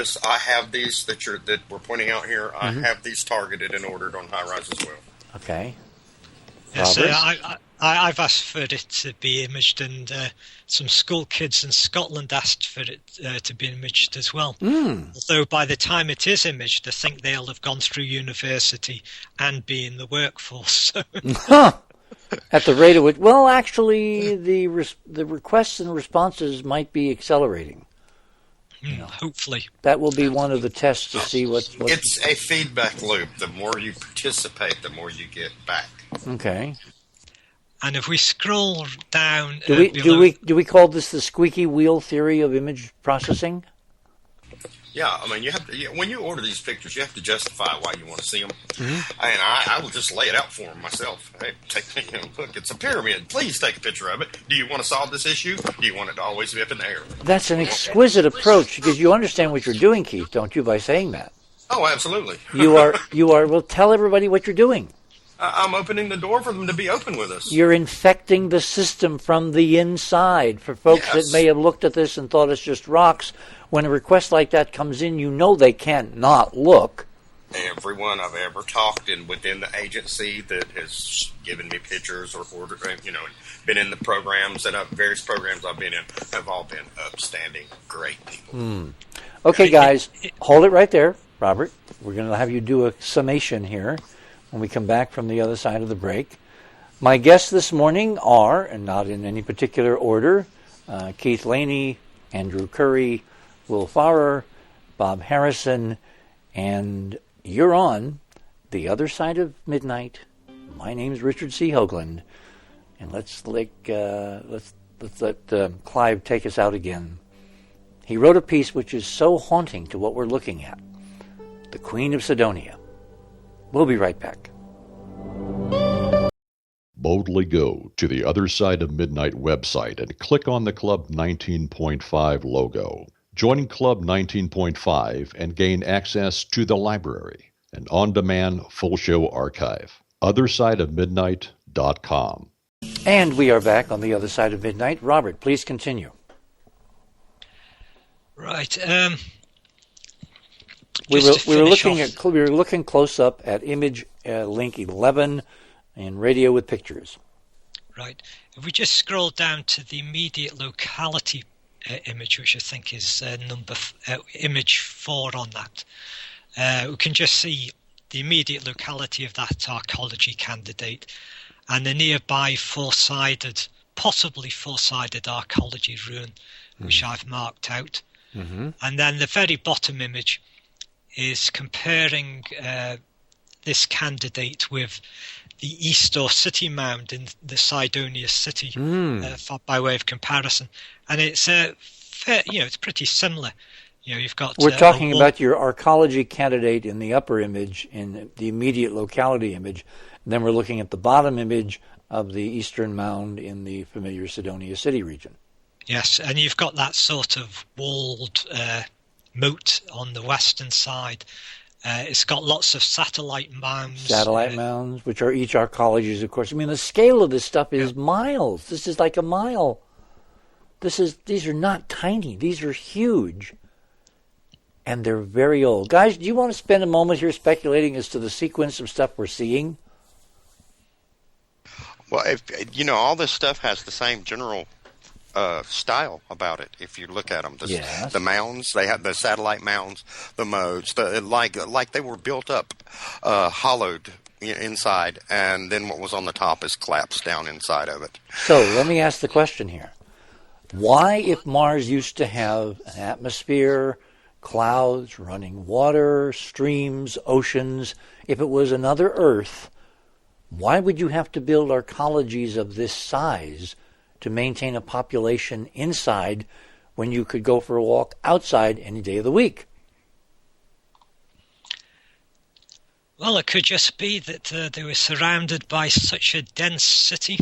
these that we're pointing out here. I have these targeted and ordered on HiRise as well. Okay. Yes, I've asked for it to be imaged, and some school kids in Scotland asked for it to be imaged as well. Although by the time it is imaged, I think they'll have gone through university and be in the workforce. At the rate of which, well, actually, the requests and responses might be accelerating. Hopefully. That will be one of the tests to see what... It's a feedback loop. The more you participate, the more you get back. Okay. And if we scroll down... Do we call this the squeaky wheel theory of image processing? Yeah, I mean, when you order these pictures, you have to justify why you want to see them. And I will just lay it out for them myself. Hey, look, it's a pyramid. Please take a picture of it. Do you want to solve this issue? Do you want it to always be up in the air? That's an exquisite approach, because you understand what you're doing, Keith, don't you, by saying that? Oh, absolutely. You are. Well, tell everybody what you're doing. I'm opening the door for them to be open with us. You're infecting the system from the inside. For folks that may have looked at this and thought it's just rocks, when a request like that comes in, you know they can't not look. Everyone I've ever talked in within the agency that has given me pictures or ordered, been in the programs various programs I've been in, have all been upstanding, great people. Okay, guys, hold it right there, Robert. We're going to have you do a summation here when we come back from the other side of the break. My guests this morning are, and not in any particular order, Keith Laney, Andrew Curry, Will Farrer, Bob Harrison, and you're on The Other Side of Midnight. My name's Richard C. Hoagland, and let's let Clive take us out again. He wrote a piece which is so haunting to what we're looking at, The Queen of Sidonia. We'll be right back. Boldly go to the Other Side of Midnight website and click on the Club 19.5 logo. Join Club 19.5 and gain access to the library, an on-demand full show archive. OtherSideOfMidnight.com. And we are back on The Other Side of Midnight. Robert, please continue. Right. We were looking close up at image link 11 and radio with pictures. Right. If we just scroll down to the immediate locality image, which I think is image 4 on that, we can just see the immediate locality of that arcology candidate and the nearby possibly four-sided arcology ruin, which I've marked out. And then the very bottom image is comparing this candidate with the Eastor city mound in the Sidonia city by way of comparison, and it's it's pretty similar. You've got we're talking about your arcology candidate in the upper image, in the immediate locality image, and then we're looking at the bottom image of the eastern mound in the familiar Sidonia city region. Yes, and you've got that sort of walled moat on the western side. It's got lots of satellite mounds. Mounds, which are each arcologies, of course. I mean, the scale of this stuff is miles. This is like a mile. These are not tiny. These are huge. And they're very old. Guys, do you want to spend a moment here speculating as to the sequence of stuff we're seeing? Well, all this stuff has the same general style about it. If you look at them, the mounds, they have the satellite mounds, the modes, like they were built up, hollowed inside, and then what was on the top is collapsed down inside of it. So let me ask the question here: why, if Mars used to have an atmosphere, clouds, running water, streams, oceans, if it was another Earth, Why would you have to build arcologies of this size to maintain a population inside when you could go for a walk outside any day of the week? Well, it could just be that they were surrounded by such a dense city.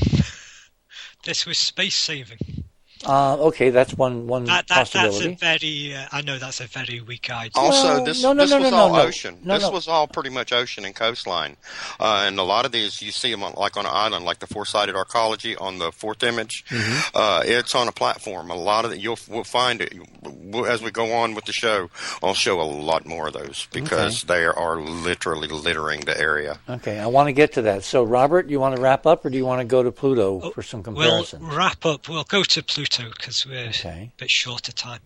This was space saving. Okay, that's one possibility. That's a very, I know that's a very weak idea. Also, this was all ocean. No. This was all pretty much ocean and coastline. And a lot of these, you see them on an island, like the four-sided arcology on the fourth image. It's on a platform. A lot of we'll find it. As we go on with the show, I'll show a lot more of those because they are literally littering the area. Okay, I want to get to that. So, Robert, you want to wrap up, or do you want to go to Pluto for some comparisons? We'll wrap up. We'll go to Pluto because we're a bit short of time.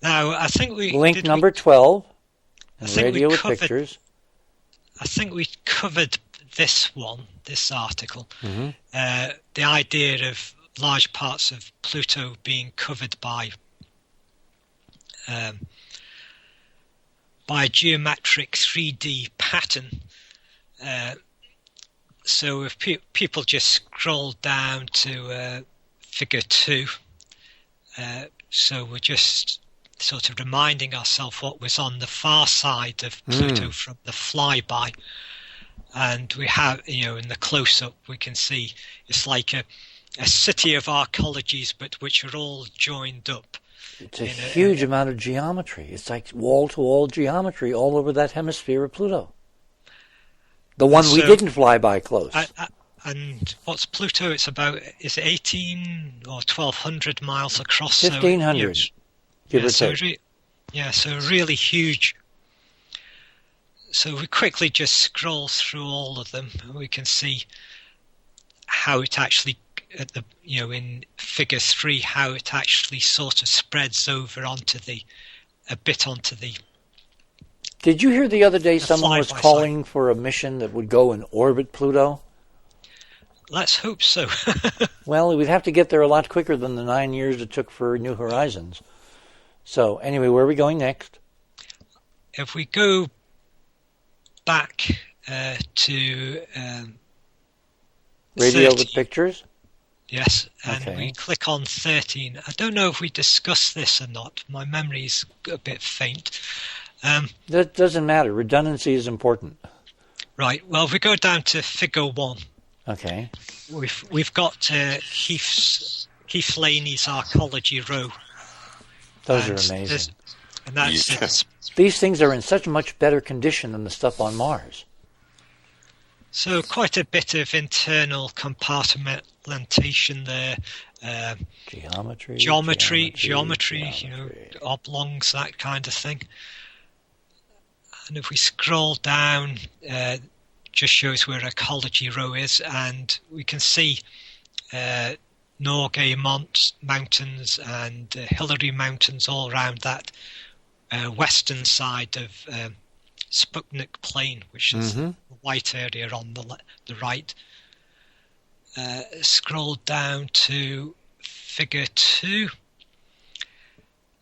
Now, I think link number 12 and radio with pictures. I think we covered this article. The idea of large parts of Pluto being covered by a geometric 3D pattern. So if people just scroll down to figure 2, so we're just sort of reminding ourselves what was on the far side of Pluto from the flyby. And we have, in the close-up, we can see it's like a city of arcologies, but which are all joined up. It's a huge amount of geometry. It's like wall-to-wall geometry all over that hemisphere of Pluto. The one we didn't fly by close. And what's Pluto? It's about, is it 18 or 1,200 miles across? 1,500, give or take. So really huge. So we quickly just scroll through all of them, and we can see how it actually, in Figure 3, how it actually sort of spreads over onto the. Did you hear the other day someone was calling for a mission that would go and orbit Pluto? Let's hope so. Well, we'd have to get there a lot quicker than the 9 years it took for New Horizons. So, anyway, where are we going next? If we go back to radio 13, with pictures? Yes, and we click on 13. I don't know if we discussed this or not. My memory's a bit faint. That doesn't matter. Redundancy is important. Right. Well, if we go down to Figure 1. Okay. We've got Heath Laney's arcology row. Those are amazing. And that's These things are in such much better condition than the stuff on Mars. So quite a bit of internal compartmentation there. Geometry, oblongs, that kind of thing. And if we scroll down, just shows where ecology row is, and we can see Norgay Mountains and Hillary Mountains all around that western side of Sputnik Plain, which is the white area on the right. Scroll down to Figure 2,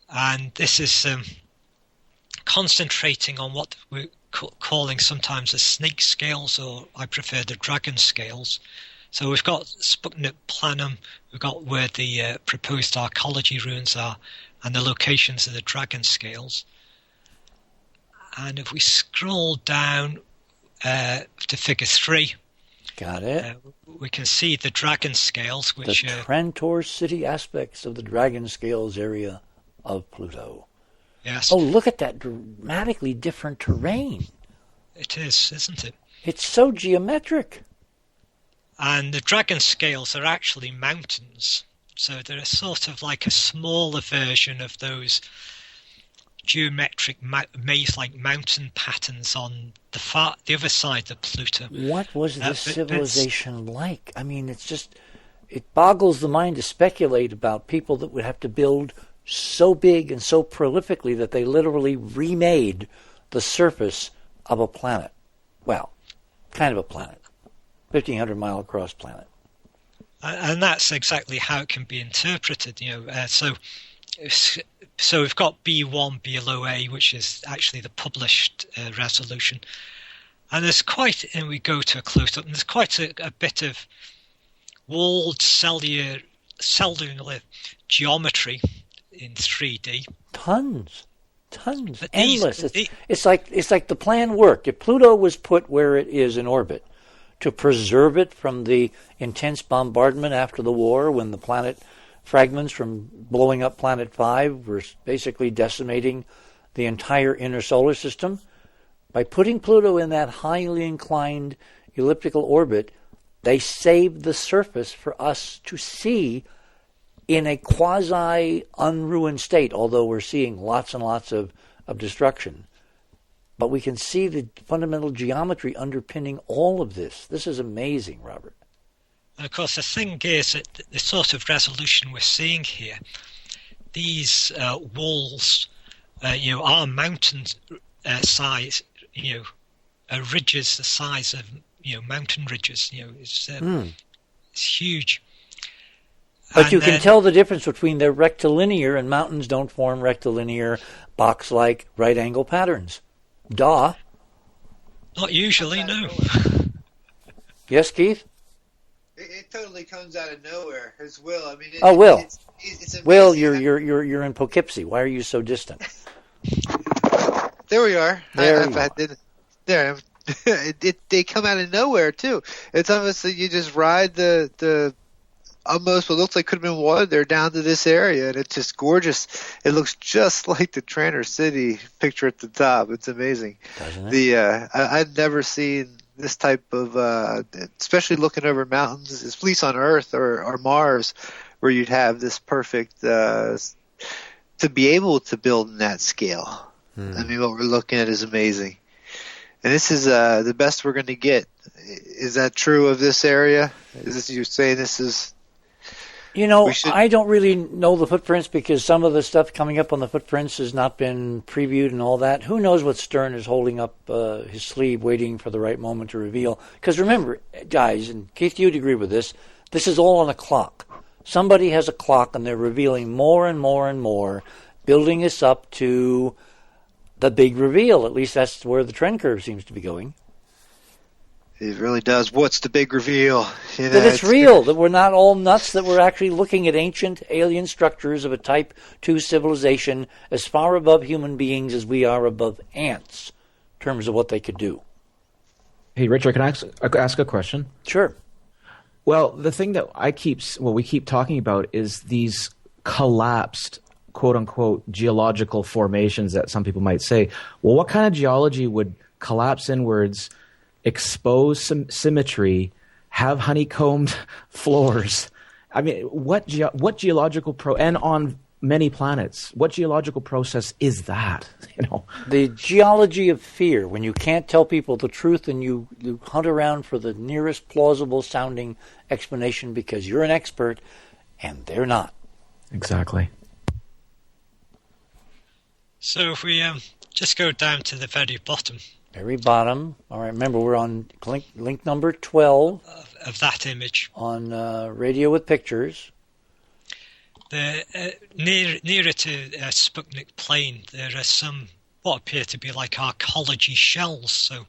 and this is concentrating on what we're calling sometimes the snake scales, or I prefer the dragon scales. So we've got Sputnik Planum, we've got where the proposed arcology ruins are, and the locations of the dragon scales. And if we scroll down to Figure 3, got it. We can see the dragon scales, which the Trantor city aspects of the dragon scales area of Pluto. Yes. Oh, look at that dramatically different terrain. It is, isn't it? It's so geometric. And the dragon scales are actually mountains. So they're sort of like a smaller version of those geometric maze-like mountain patterns on the other side of Pluto. What was this civilization like? I mean, it boggles the mind to speculate about people that would have to build so big and so prolifically that they literally remade the surface of a planet. Well, kind of a planet. 1,500 mile across planet. And that's exactly how it can be interpreted. So we've got B1 below A, which is actually the published resolution. And there's and we go to a close-up, and there's quite a bit of walled cellular geometry in 3D. Tons, But endless. It's like the plan worked. If Pluto was put where it is in orbit to preserve it from the intense bombardment after the war, when the planet fragments from blowing up Planet 5 were basically decimating the entire inner solar system, by putting Pluto in that highly inclined elliptical orbit, they saved the surface for us to see in a quasi-unruined state, although we're seeing lots and lots of destruction. But we can see the fundamental geometry underpinning all of this. This is amazing, Robert. And of course, the thing is that the sort of resolution we're seeing here, these walls, are mountain size, ridges the size of mountain ridges. It's huge. But you can tell the difference between their rectilinear, and mountains don't form rectilinear box-like right-angle patterns. Duh. Not usually, no. Yes, Keith? It totally comes out of nowhere. It's Will. I mean, Will. It's Will, you're in Poughkeepsie. Why are you so distant? There we are. There they come out of nowhere too. It's almost like you just ride the almost what looks like could have been water there down to this area, and it's just gorgeous. It looks just like the Trantor City picture at the top. It's amazing. Doesn't it? I've never seen this type of, especially looking over mountains, at least on Earth or Mars, where you'd have this perfect to be able to build in that scale. I mean, what we're looking at is amazing. And this is the best we're going to get. Is that true of this area? You're saying this is... I don't really know the footprints, because some of the stuff coming up on the footprints has not been previewed and all that. Who knows what Stern is holding up his sleeve, waiting for the right moment to reveal. Because remember, guys, and Keith, you'd agree with this is all on a clock. Somebody has a clock, and they're revealing more and more and more, building us up to the big reveal. At least that's where the trend curve seems to be going. It really does. What's the big reveal? That it's real, that we're not all nuts, that we're actually looking at ancient alien structures of a Type 2 civilization as far above human beings as we are above ants in terms of what they could do. Hey, Richard, can I ask a question? Sure. Well, the thing that we keep talking about is these collapsed, quote-unquote, geological formations that some people might say. Well, what kind of geology would collapse inwards, expose some symmetry, have honeycombed floors? I mean, what geological and on many planets, what geological process is that? The geology of fear, when you can't tell people the truth and you hunt around for the nearest plausible sounding explanation because you're an expert and they're not. Exactly. So if we just go down to the very bottom. Very bottom. All right, remember we're on link number 12. Of that image. On Radio with Pictures. Nearer to Sputnik Plane, there are some what appear to be like arcology shells. So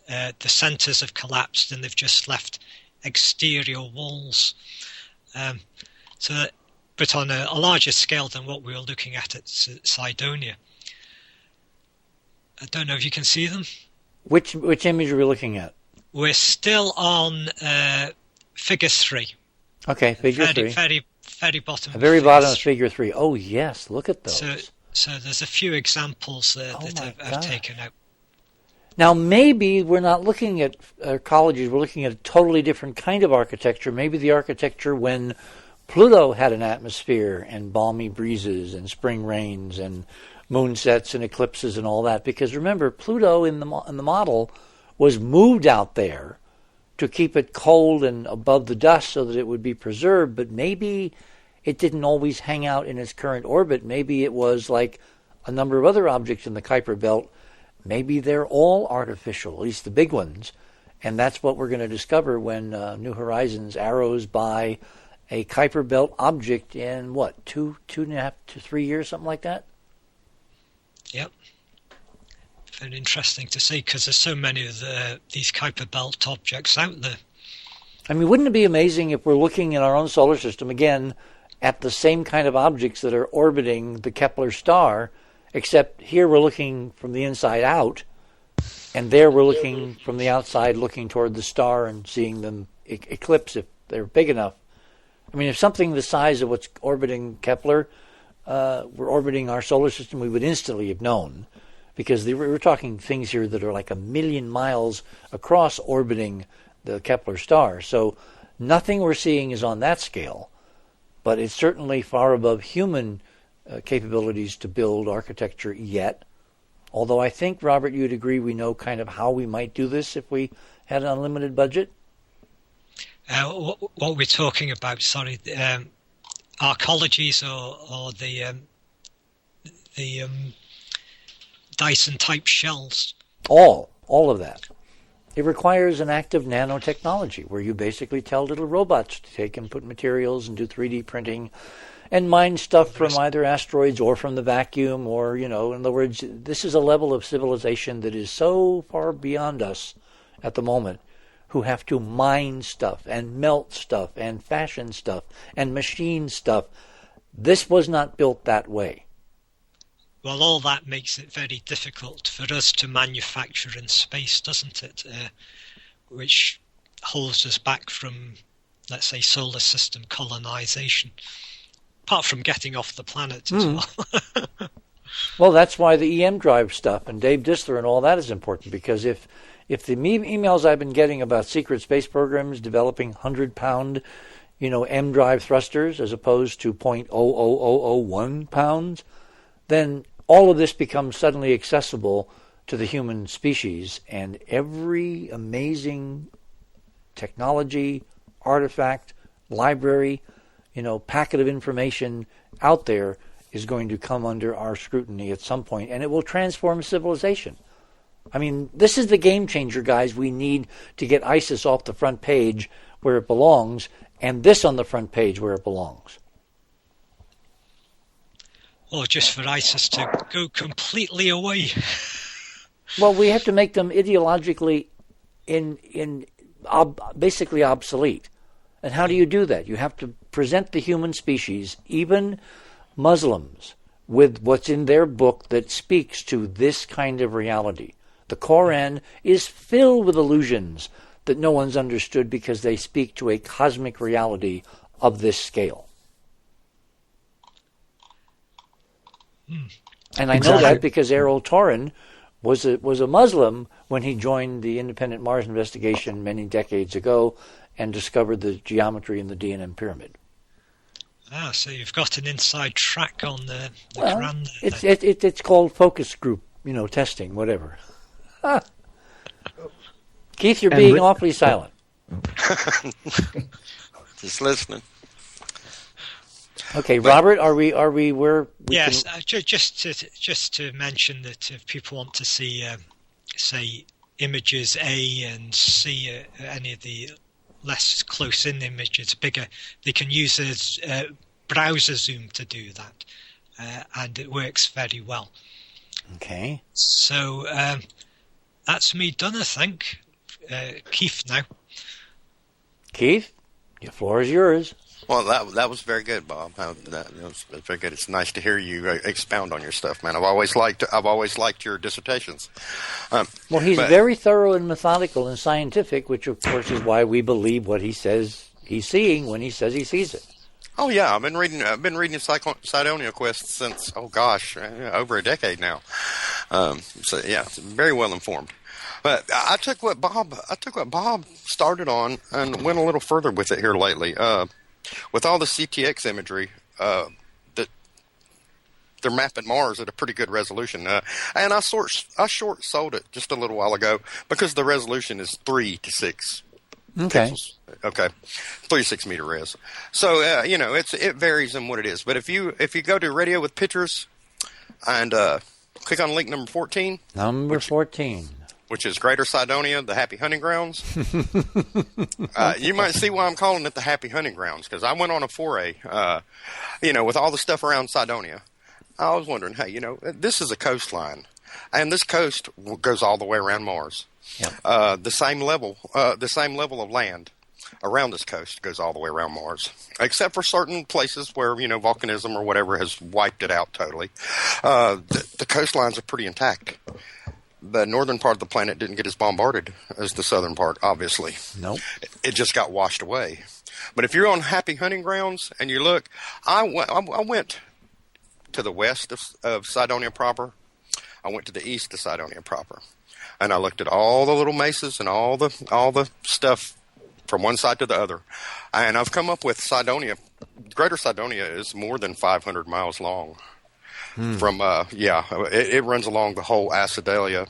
the centres have collapsed and they've just left exterior walls. But on a larger scale than what we were looking at Sidonia. I don't know if you can see them. Which image are we looking at? We're still on figure 3. Okay, figure 3. Very bottom. The very bottom of figure 3. Oh, yes, look at those. So there's a few examples that I've taken out. Now, maybe we're not looking at arcology, we're looking at a totally different kind of architecture. Maybe the architecture when Pluto had an atmosphere and balmy breezes and spring rains and moonsets and eclipses and all that. Because remember, Pluto in the model was moved out there to keep it cold and above the dust so that it would be preserved. But maybe it didn't always hang out in its current orbit. Maybe it was like a number of other objects in the Kuiper Belt. Maybe they're all artificial, at least the big ones. And that's what we're going to discover when New Horizons arrows by a Kuiper Belt object in, 2.5 to 3 years, something like that? Yep. very interesting to see, because there's so many of these Kuiper belt objects out there. I mean, wouldn't it be amazing if we're looking in our own solar system, again, at the same kind of objects that are orbiting the Kepler star, except here we're looking from the inside out, and there we're looking from the outside, looking toward the star and seeing them eclipse if they're big enough. I mean, if something the size of what's orbiting Kepler were orbiting our solar system, we would instantly have known, because we're talking things here that are like 1 million miles across orbiting the Kepler star. So nothing we're seeing is on that scale, but it's certainly far above human capabilities to build architecture yet. Although I think, Robert, you'd agree we know kind of how we might do this if we had an unlimited budget? What we're talking about, sorry, arcologies or the Dyson-type shells? All of that. It requires an active nanotechnology where you basically tell little robots to take and put materials and do 3D printing and mine stuff from either asteroids or from the vacuum, or, in other words, this is a level of civilization that is so far beyond us at the moment, who have to mine stuff and melt stuff and fashion stuff and machine stuff. This was not built that way. Well, all that makes it very difficult for us to manufacture in space, doesn't it? Which holds us back from, let's say, solar system colonization. Apart from getting off the planet as well. Well, that's why the EM drive stuff and Dave Distler and all that is important, because if the emails I've been getting about secret space programs developing 100-pound, M drive thrusters as opposed to 0.00001 pounds, then all of this becomes suddenly accessible to the human species, and every amazing technology, artifact, library, packet of information out there is going to come under our scrutiny at some point, and it will transform civilization. I mean, this is the game changer, guys. We need to get ISIS off the front page where it belongs, and this on the front page where it belongs. Or just for ISIS to go completely away. Well, we have to make them ideologically basically obsolete. And how do you do that? You have to present the human species, even Muslims, with what's in their book that speaks to this kind of reality. The Quran is filled with illusions that no one's understood because they speak to a cosmic reality of this scale. And I know that because Errol Torin was a Muslim when he joined the Independent Mars Investigation many decades ago and discovered the geometry in the D&M pyramid. Ah, so you've got an inside track on the Quran there. It's called focus group, testing, whatever. Keith, you're being awfully silent. Just listening. Okay, Robert, are we where? Yes, just to mention that if people want to see, say, images A and C, any of the less close-in images, bigger, they can use a browser zoom to do that, and it works very well. Okay. So that's me done, I think. Keith now. Keith, the floor is yours. Well, that was very good, Bob. That was very good. It's nice to hear you expound on your stuff, man. I've always liked your dissertations. Well, he's very thorough and methodical and scientific, which of course is why we believe what he says he's seeing when he says he sees it. Oh yeah, I've been reading Sidonia Quest since over a decade now. So yeah, it's very well informed. But I took what Bob started on and went a little further with it here lately. With all the CTX imagery, that they're mapping Mars at a pretty good resolution. And I short sold it just a little while ago because the resolution is 3 to 6 pixels. Okay, 3 to 6 meter res. So it varies in what it is. But if you go to Radio with Pictures and click on link number 14. Number 14. Which is Greater Sidonia, the Happy Hunting Grounds. You might see why I'm calling it the Happy Hunting Grounds, because I went on a foray, with all the stuff around Sidonia. I was wondering, hey, this is a coastline. And this coast goes all the way around Mars. Yep. The same level of land around this coast goes all the way around Mars, except for certain places where, volcanism or whatever has wiped it out totally. The coastlines are pretty intact. The northern part of the planet didn't get as bombarded as the southern part, obviously. Nope. It just got washed away. But if you're on happy hunting grounds and you look, I went to the west of Sidonia proper. I went to the east of Sidonia proper. And I looked at all the little mesas and all the stuff from one side to the other. And I've come up with Sidonia. Greater Sidonia is more than 500 miles long. From it runs along the whole Acidalia,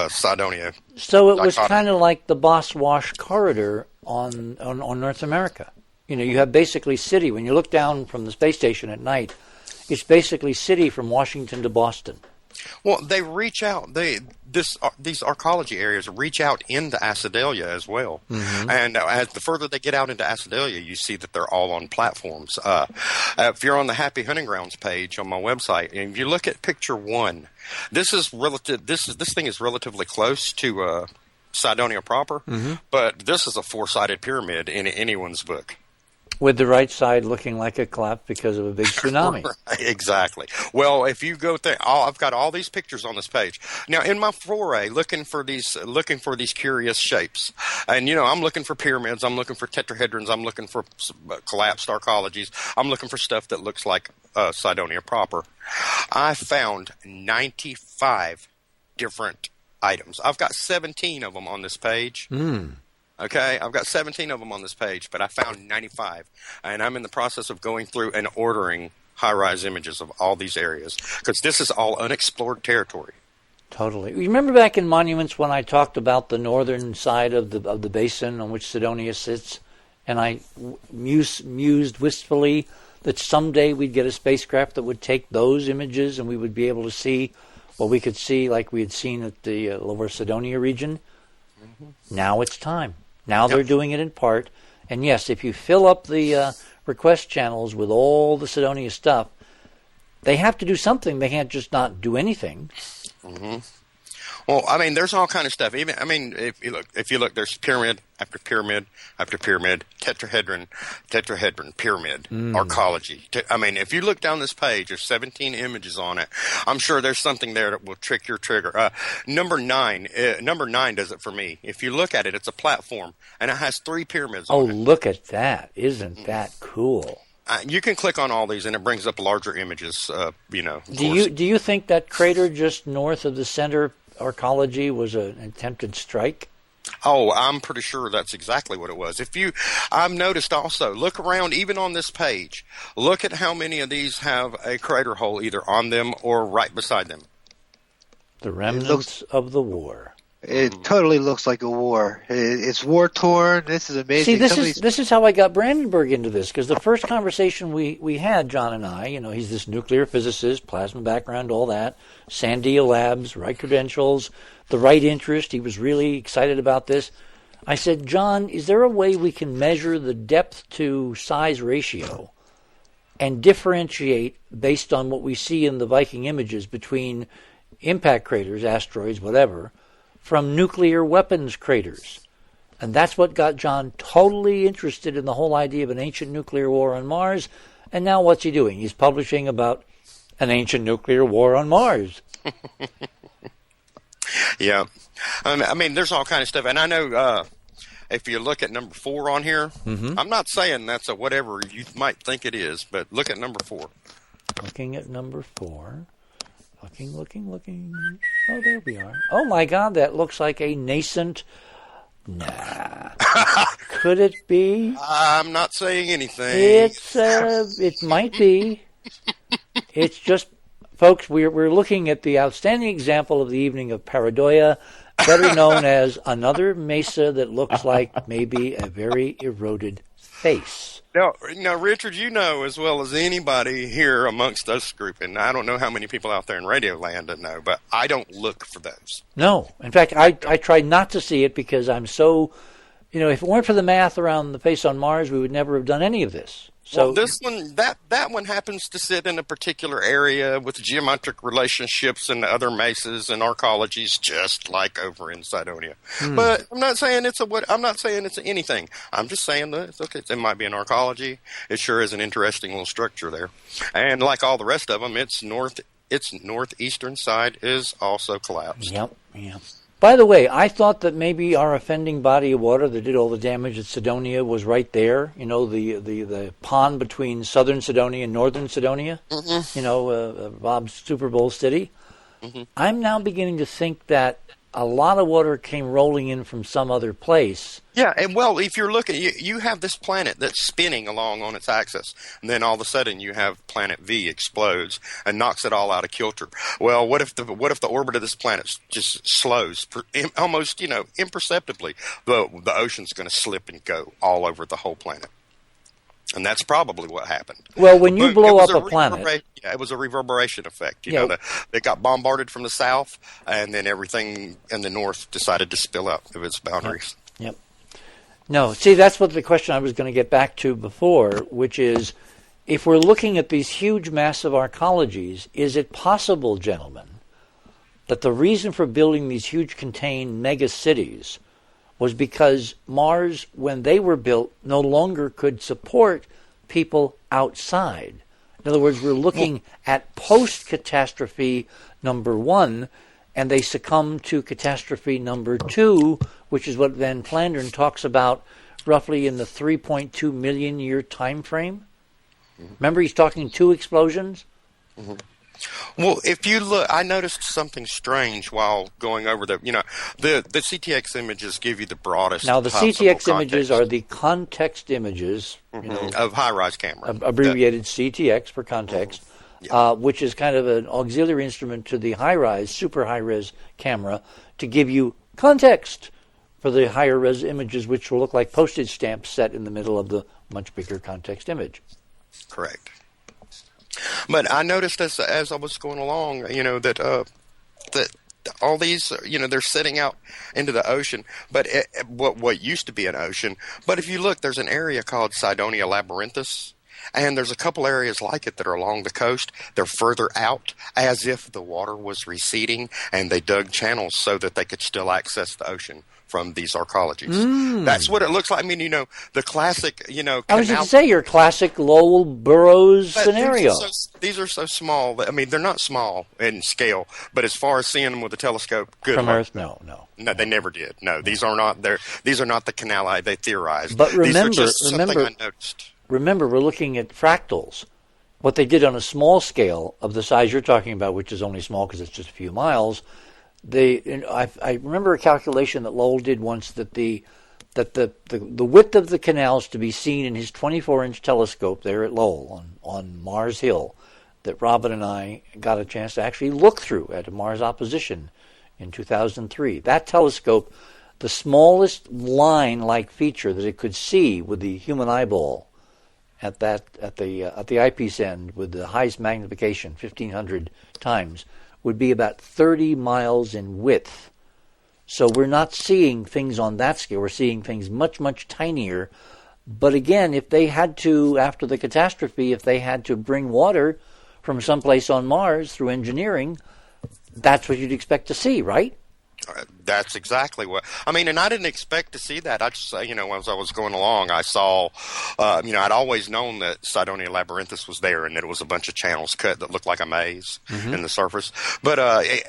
Sidonia. So it was kind of like the Boss Wash corridor on North America. You have basically city. When you look down from the space station at night, it's basically city from Washington to Boston. Well, they reach out. These arcology areas reach out into Acidalia as well. Mm-hmm. And as the further they get out into Acidalia, you see that they're all on platforms. If you're on the Happy Hunting Grounds page on my website, and if you look at picture 1, this thing is relatively close to Sidonia proper, but this is a 4-sided pyramid in anyone's book. With the right side looking like a collapse because of a big tsunami. Exactly. Well, if you go there, I've got all these pictures on this page. Now, in my foray, looking for these curious shapes, and I'm looking for pyramids, I'm looking for tetrahedrons, I'm looking for collapsed arcologies, I'm looking for stuff that looks like Sidonia proper. I found 95 different items. I've got 17 of them on this page. Okay, I've got 17 of them on this page, but I found 95. And I'm in the process of going through and ordering high-rise images of all these areas, because this is all unexplored territory. Totally. You remember back in Monuments when I talked about the northern side of the basin on which Sidonia sits, and I mused wistfully that someday we'd get a spacecraft that would take those images and we would be able to see what we could see like we had seen at the Lower Sidonia region. Now it's time. Now they're doing it in part. And yes, if you fill up the request channels with all the Sidonia stuff, they have to do something. They can't just not do anything. Mm-hmm. Well, I mean, there's all kind of stuff. Even, I mean, if you look, there's pyramid after pyramid after pyramid, tetrahedron, pyramid, arcology. I mean, if you look down this page, there's 17 images on it. I'm sure there's something there that will trick your trigger. Number 9 does it for me. If you look at it, it's a platform, and it has 3 pyramids on it. Oh, look at that. Isn't that cool? You can click on all these, and it brings up larger images, Do you think that crater just north of the center arcology was an attempted strike? Oh, I'm pretty sure that's exactly what it was. I've noticed also, look around even on this page, look at how many of these have a crater hole either on them or right beside them. The remnants of the war. It totally looks like a war. It's war-torn. This is amazing. See, this is how I got Brandenburg into this, because the first conversation we had, John and I, he's this nuclear physicist, plasma background, all that, Sandia Labs, right credentials, the right interest. He was really excited about this. I said, John, is there a way we can measure the depth to size ratio and differentiate based on what we see in the Viking images between impact craters, asteroids, whatever, from nuclear weapons craters? And that's what got John totally interested in the whole idea of an ancient nuclear war on Mars. And now what's he doing? He's publishing about an ancient nuclear war on Mars. Yeah. I mean, there's all kind of stuff. And I know if you look at number 4 on here, I'm not saying that's a whatever you might think it is, but look at number 4. Looking at number 4. Looking. Oh, there we are. Oh, my God, that looks like a nascent... Nah. Could it be? I'm not saying anything. It might be. It's just, folks, we're looking at the outstanding example of the evening of pareidoia, better known as another mesa that looks like maybe a very eroded face. Now, Richard, you know as well as anybody here amongst us group, and I don't know how many people out there in Radio Land that know, but I don't look for those. No. In fact, I try not to see it because I'm so if it weren't for the math around the face on Mars, we would never have done any of this. So this one, that one happens to sit in a particular area with geometric relationships and other mesas and arcologies, just like over in Sidonia. But I'm not saying it's anything. I'm just saying that it might be an arcology. It sure is an interesting little structure there, and like all the rest of them, its northeastern side is also collapsed. Yep. By the way, I thought that maybe our offending body of water that did all the damage at Sidonia was right there. The pond between southern Sidonia and northern Sidonia. Bob's Super Bowl city. I'm now beginning to think that a lot of water came rolling in from some other place. Yeah, and well, if you're looking, you have this planet that's spinning along on its axis, and then all of a sudden you have planet V explodes and knocks it all out of kilter. Well, what if the orbit of this planet just slows almost imperceptibly? The ocean's going to slip and go all over the whole planet. And that's probably what happened. Well, when you blow up a planet... Yeah, it was a reverberation effect. They got bombarded from the south, and then everything in the north decided to spill out of its boundaries. Yep. No, see, that's what the question I was going to get back to before, which is, if we're looking at these huge, massive arcologies, is it possible, gentlemen, that the reason for building these huge contained mega cities was because Mars, when they were built, no longer could support people outside? In other words, we're looking at post-catastrophe number 1, and they succumb to catastrophe number 2, which is what Van Flandern talks about roughly in the 3.2 million year time frame. Remember, he's talking 2 explosions? Well, if you look, I noticed something strange while going over the CTX images give you the broadest. Now, the CTX images are the context images of high-rise camera, abbreviated CTX for context, which is kind of an auxiliary instrument to the high-rise, super high-res camera to give you context for the higher-res images, which will look like postage stamps set in the middle of the much bigger context image. Correct. But I noticed as I was going along, that all these, they're setting out into the ocean, but what used to be an ocean. But if you look, there's an area called Sidonia Labyrinthus, and there's a couple areas like it that are along the coast. They're further out, as if the water was receding, and they dug channels so that they could still access the ocean from these arcologies. That's what it looks like. I mean, the classic, I was going to say your classic Lowell Burrows scenario. These are so small. I mean, they're not small in scale, but as far as seeing them with a telescope, from Earth, no, they never did. No, these are not these are not the canali they theorized. But remember, these are just something I noticed. Remember, we're looking at fractals. What they did on a small scale of the size you're talking about, which is only small because it's just a few miles. I remember a calculation that Lowell did once that the width of the canals to be seen in his 24-inch telescope there at Lowell on Mars Hill, that Robin and I got a chance to actually look through at Mars Opposition in 2003. That telescope, the smallest line-like feature that it could see with the human eyeball at the eyepiece end with the highest magnification, 1,500 times, would be about 30 miles in width. So we're not seeing things on that scale. We're seeing things much, much tinier. But again, if they had to, after the catastrophe, if they had to bring water from someplace on Mars through engineering, that's what you'd expect to see, right? That's exactly what I mean, and I didn't expect to see that. I just, as I was going along, I saw, I'd always known that Sidonia Labyrinthus was there, and that it was a bunch of channels cut that looked like a maze in the surface. But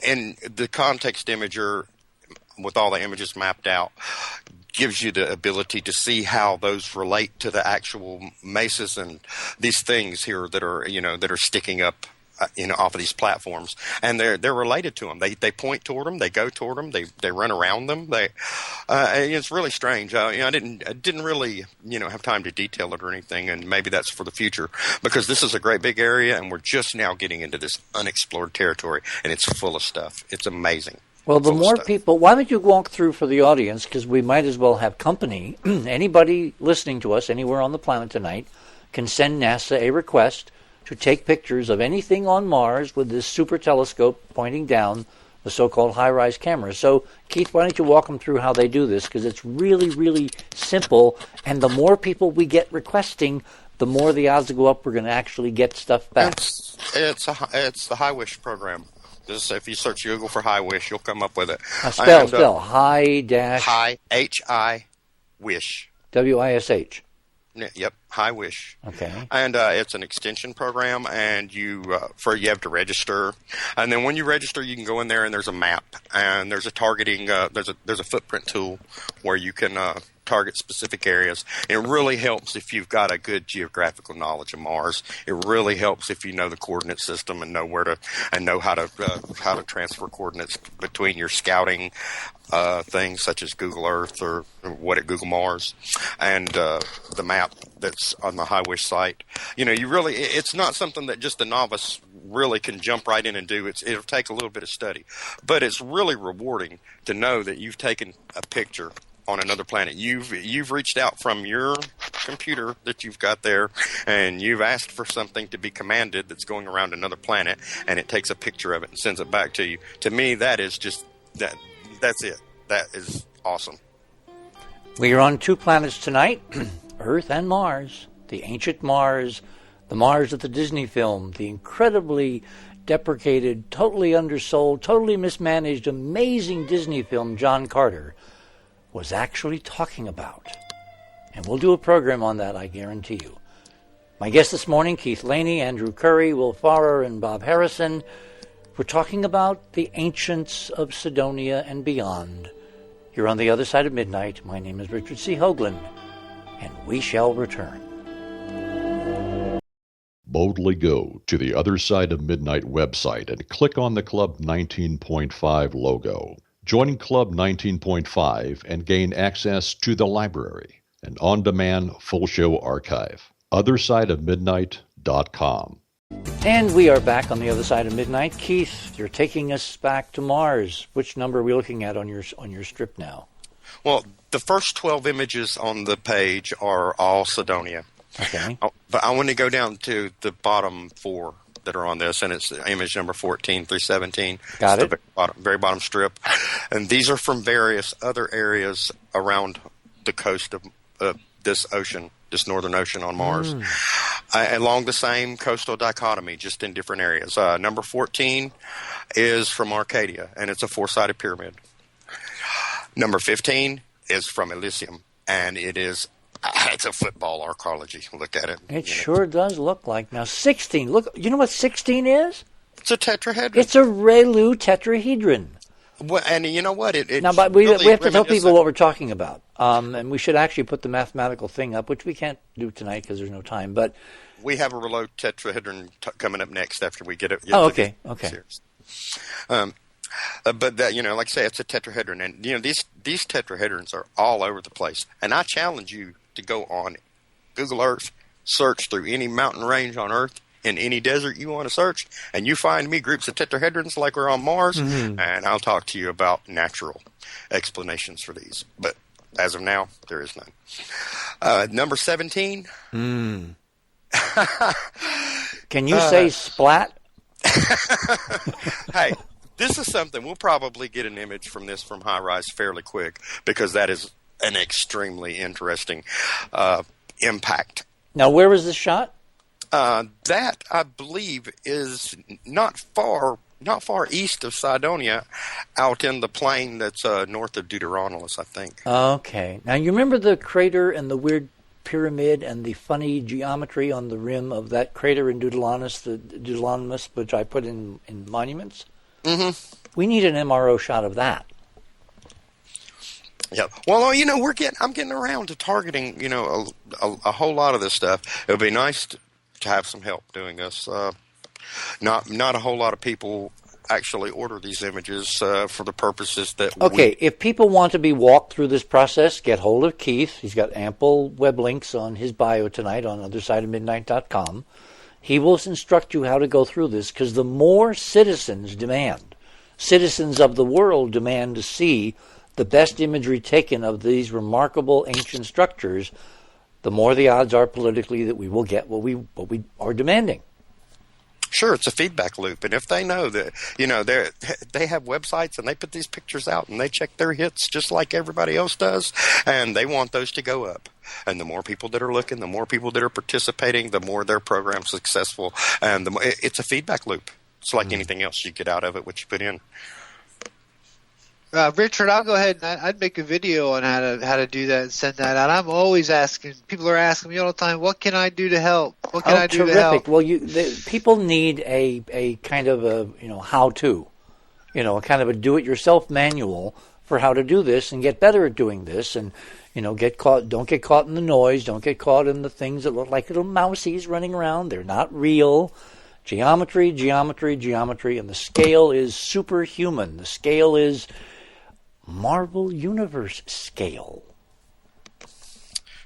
and the context imager, with all the images mapped out, gives you the ability to see how those relate to the actual mesas and these things here that are sticking up. Off of these platforms, and they're related to them. They point toward them, they go toward them, they run around them. It's really strange. I didn't really have time to detail it or anything, and maybe that's for the future, because this is a great big area, and we're just now getting into this unexplored territory, and it's full of stuff. It's amazing. Well, the more people, why don't you walk through for the audience, because we might as well have company. Anybody listening to us anywhere on the planet tonight can send NASA a request to take pictures of anything on Mars with this super telescope pointing down the so-called high-rise cameras. So, Keith, why don't you walk them through how they do this? Because it's really, really simple, and the more people we get requesting, the more the odds go up we're going to actually get stuff back. It's the HiWish program. Just if you search Google for HiWish, you'll come up with it. Spell high wish. WISH. Yep, HiWish. Okay. And it's an extension program, and you have to register. And then when you register, you can go in there, and there's a map, and there's a targeting. There's a footprint tool where you can target specific areas. It really helps if you've got a good geographical knowledge of Mars. It really helps if you know the coordinate system and know how to transfer coordinates between your scouting things such as Google Earth or Google Mars and the map that's on the HiWish site. It's not something that just a novice really can jump right in and do. It'll take a little bit of study, but it's really rewarding to know that you've taken a picture on another planet. You've reached out from your computer that you've got there, and you've asked for something to be commanded that's going around another planet, and it takes a picture of it and sends it back to you. To me, that is just that. That's it. That is awesome. We are on two planets tonight, Earth and Mars. The ancient Mars, the Mars of the Disney film, the incredibly deprecated, totally undersold, totally mismanaged, amazing Disney film John Carter was actually talking about. And we'll do a program on that, I guarantee you. My guests this morning, Keith Laney, Andrew Curry, Will Farrer, and Bob Harrison. We're talking about the ancients of Sidonia and beyond. You're on the other side of midnight. My name is Richard C. Hoagland, and we shall return. Boldly go to the Other Side of Midnight website and click on the Club 19.5 logo. Join Club 19.5 and gain access to the library, an on-demand full show archive. OtherSideOfMidnight.com. And we are back on the other side of midnight. Keith, you're taking us back to Mars. Which number are we looking at on your strip now? Well, the first 12 images on the page are all Sidonia. Okay. But I want to go down to the bottom 4 that are on this, and it's image number 14 through 17. Got it. The very bottom strip. And these are from various other areas around the coast of this ocean, this northern ocean on Mars. Along the same coastal dichotomy, just in different areas. Number 14 is from Arcadia, and it's a 4-sided pyramid. Number 15 is from Elysium, and it's a football arcology. Look at it. It sure does look like. Now, 16. Look, you know what 16 is? It's a tetrahedron. It's a Relu tetrahedron. Well, and you know what? Now, but we have to tell people what we're talking about. And we should actually put the mathematical thing up, which we can't do tonight because there's no time. But we have a Relu tetrahedron coming up next after we get it. Okay. But that, like I say, it's a tetrahedron, and these tetrahedrons are all over the place. And I challenge you to go on Google Earth, search through any mountain range on Earth, in any desert you want to search, and you find me groups of tetrahedrons like we're on Mars, and I'll talk to you about natural explanations for these. But as of now, there is none. Number 17. Can you say splat? Hey, this is something we'll probably get an image from High Rise fairly quick, because that is an extremely interesting impact. Now, where was this shot? That, I believe, is not far east of Sidonia, out in the plain that's north of Deuteronomus, I think. Okay. Now, you remember the crater and the weird pyramid and the funny geometry on the rim of that crater in Deuteronomus, which I put in monuments? Mm-hmm. We need an MRO shot of that. Yeah. Well, I'm getting around to targeting, a whole lot of this stuff. It would be nice to have some help doing this. Not a whole lot of people actually order these images for the purposes that Okay, if people want to be walked through this process, get hold of Keith. He's got ample web links on his bio tonight on OtherSideOfMidnight.com. He will instruct you how to go through this, because the more citizens of the world demand to see the best imagery taken of these remarkable ancient structures, the more the odds are politically that we will get what we are demanding. Sure, it's a feedback loop, and if they know that, they have websites and they put these pictures out and they check their hits just like everybody else does, and they want those to go up. And the more people that are looking, the more people that are participating, the more their program's successful, and it's a feedback loop. It's like anything else you get out of it, what you put in. Richard, I'll go ahead and I'd make a video on how to do that and send that out. I'm always asking. People are asking me all the time, "What can I do to help? What can I do to help?" Well, people need a kind of a how-to, a kind of a do-it-yourself manual for how to do this and get better at doing this, and don't get caught in the noise, don't get caught in the things that look like little mousies running around. They're not real. Geometry, geometry, geometry, and the scale is superhuman. The scale is Marvel Universe scale.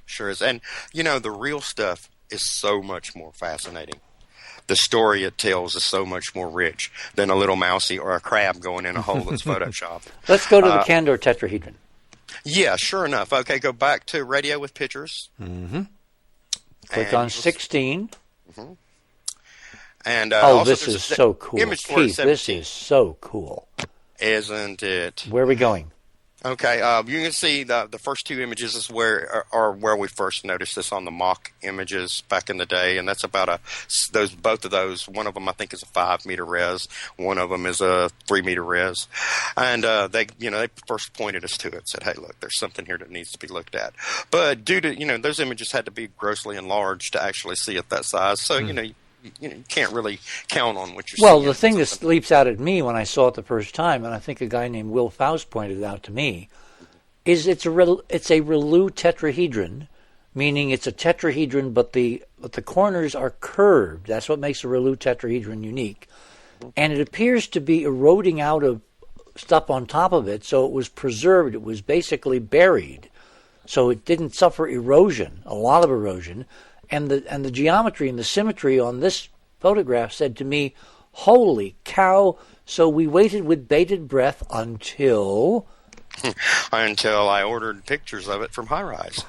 Sure is. And, the real stuff is so much more fascinating. The story it tells is so much more rich than a little mousy or a crab going in a hole that's Photoshopped. Let's go to the Candor tetrahedron. Yeah, sure enough. Okay, go back to radio with pictures. Mm-hmm. Click on 16. Mm-hmm. And this is so cool. Keith, this is so cool. Isn't it? Where are we going? Okay, you can see the first two images is where we first noticed this on the mock images back in the day, and that's about both of those. One of them I think is a 5 meter res, one of them is a 3 meter res, and they first pointed us to it, said, "Hey, look, there's something here that needs to be looked at." But due to those images had to be grossly enlarged to actually see it that size, so you can't really count on what you're seeing. Well, the thing that leaps out at me when I saw it the first time, and I think a guy named Will Faust pointed it out to me, is it's a Relu tetrahedron, meaning it's a tetrahedron, but the corners are curved. That's what makes a Relu tetrahedron unique. And it appears to be eroding out of stuff on top of it, so it was preserved. It was basically buried. So it didn't suffer erosion, a lot of erosion. And the geometry and the symmetry on this photograph said to me, "Holy cow!" So we waited with bated breath until I ordered pictures of it from High Rise,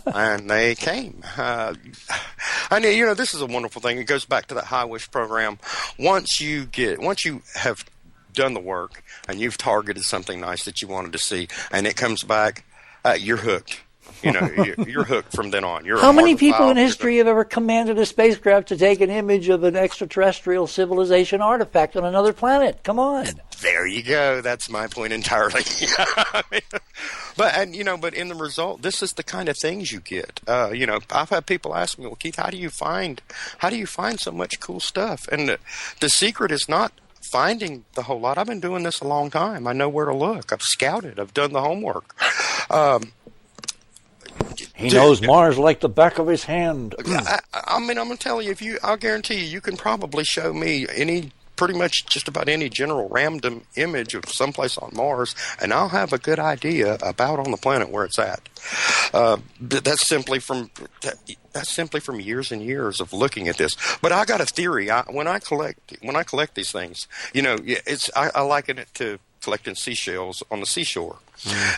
and they came. This is a wonderful thing. It goes back to that High Wish program. Once you have done the work and you've targeted something nice that you wanted to see, and it comes back, you're hooked. You're hooked from then on. How many people in history have ever commanded a spacecraft to take an image of an extraterrestrial civilization artifact on another planet? Come on. There you go. That's my point entirely. But in the result, this is the kind of things you get. I've had people ask me, "Well, Keith, how do you find so much cool stuff?" And the secret is not finding the whole lot. I've been doing this a long time. I know where to look. I've scouted. I've done the homework. He knows Mars like the back of his hand. I'm going to tell you, I'll guarantee you can probably show me pretty much just about any general random image of someplace on Mars, and I'll have a good idea about on the planet where it's at. That's simply from years and years of looking at this. But I got a theory. When I collect these things, I liken it to collecting seashells on the seashore.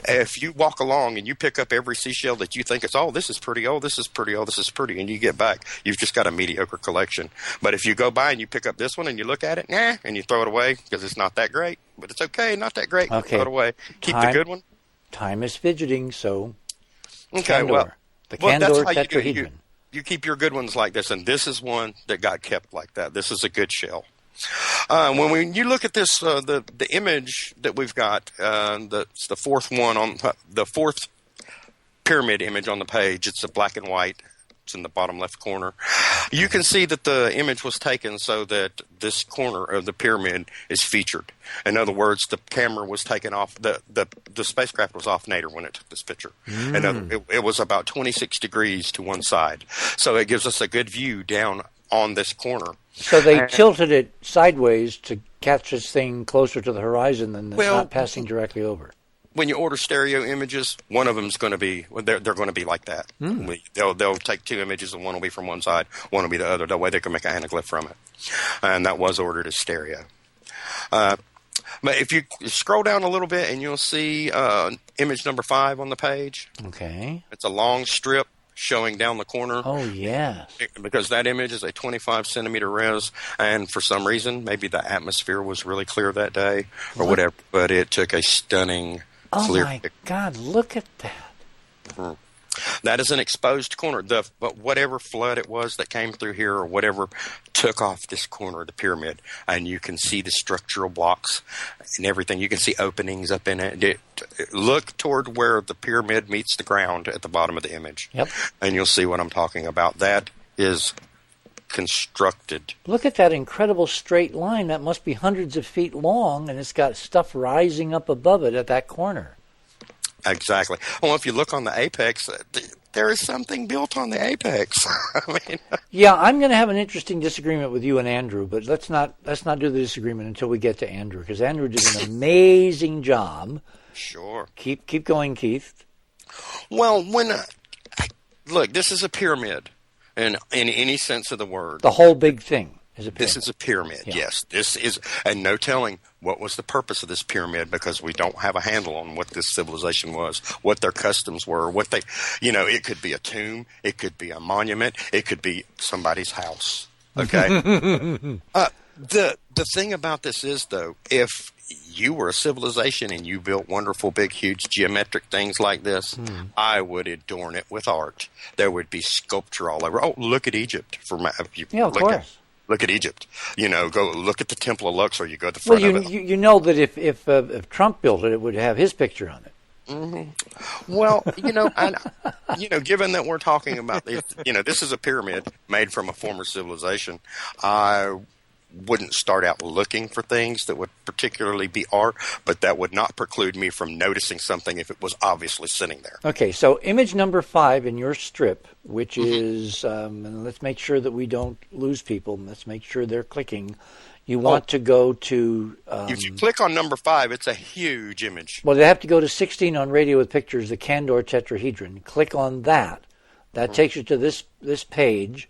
If you walk along and you pick up every seashell that you think it's, this is pretty, this is pretty, this is pretty, and you get back, you've just got a mediocre collection. But if you go by and you pick up this one and you look at it, and you throw it away because it's not that great, but it's okay, not that great, throw it away. Keep the good one. Time is fidgeting, so okay, Candor. The Candor tetrahedron. You keep your good ones like this, and this is one that got kept like that. This is a good shell. When you look at this, the image that we've got, it's the fourth one on the fourth pyramid image on the page. It's a black and white. It's in the bottom left corner. You can see that the image was taken so that this corner of the pyramid is featured. In other words, the camera was taken off. The spacecraft was off nadir when it took this picture. And it was about 26 degrees to one side, so it gives us a good view down on this corner. So they tilted it sideways to catch this thing closer to the horizon than not passing directly over. When you order stereo images, one of them's going to be, they're going to be like that. They'll take two images, and one will be from one side, one will be the other. That way they can make a anaglyph from it. And that was ordered as stereo. But if you scroll down a little bit, and you'll see image number 5 on the page. Okay. It's a long strip. showing down the corner. Oh, yes. Because that image is a 25 centimeter res, and for some reason, maybe the atmosphere was really clear that day or whatever, but it took a stunning clear picture. Oh, my God, look at that. Mm. That is an exposed corner. But whatever flood it was that came through here or whatever took off this corner of the pyramid, and you can see the structural blocks and everything. You can see openings up in it. Look toward where the pyramid meets the ground at the bottom of the image, and you'll see what I'm talking about. That is constructed. Look at that incredible straight line. That must be hundreds of feet long, and it's got stuff rising up above it at that corner. Exactly. Well, if you look on the apex, there is something built on the apex. I mean, yeah, I'm going to have an interesting disagreement with you and Andrew, but let's not do the disagreement until we get to Andrew, because Andrew did an amazing job. Sure. Keep going, Keith. Well, look, this is a pyramid, in any sense of the word. The whole big thing is a pyramid. This is a pyramid. Yeah. Yes, this is, and no telling what was the purpose of this pyramid, because we don't have a handle on what this civilization was, what their customs were, what they, it could be a tomb, it could be a monument, it could be somebody's house. Okay. The thing about this is, though, if you were a civilization and you built wonderful, big, huge geometric things like this, I would adorn it with art. There would be sculpture all over. Oh, look at Egypt. Yeah, of course. Look at Egypt. Go look at the Temple of Luxor. You go to the front of it. You know that if Trump built it, it would have his picture on it. Mm-hmm. Well, given that we're talking about this is a pyramid made from a former civilization, I wouldn't start out looking for things that would particularly be art, but that would not preclude me from noticing something if it was obviously sitting there. Okay, so image number 5 in your strip, which is, and let's make sure that we don't lose people. Let's make sure they're clicking. You want to go to... if you click on number 5, it's a huge image. Well, they have to go to 16 on Radio with Pictures, the Candor tetrahedron. Click on that. That takes you to this page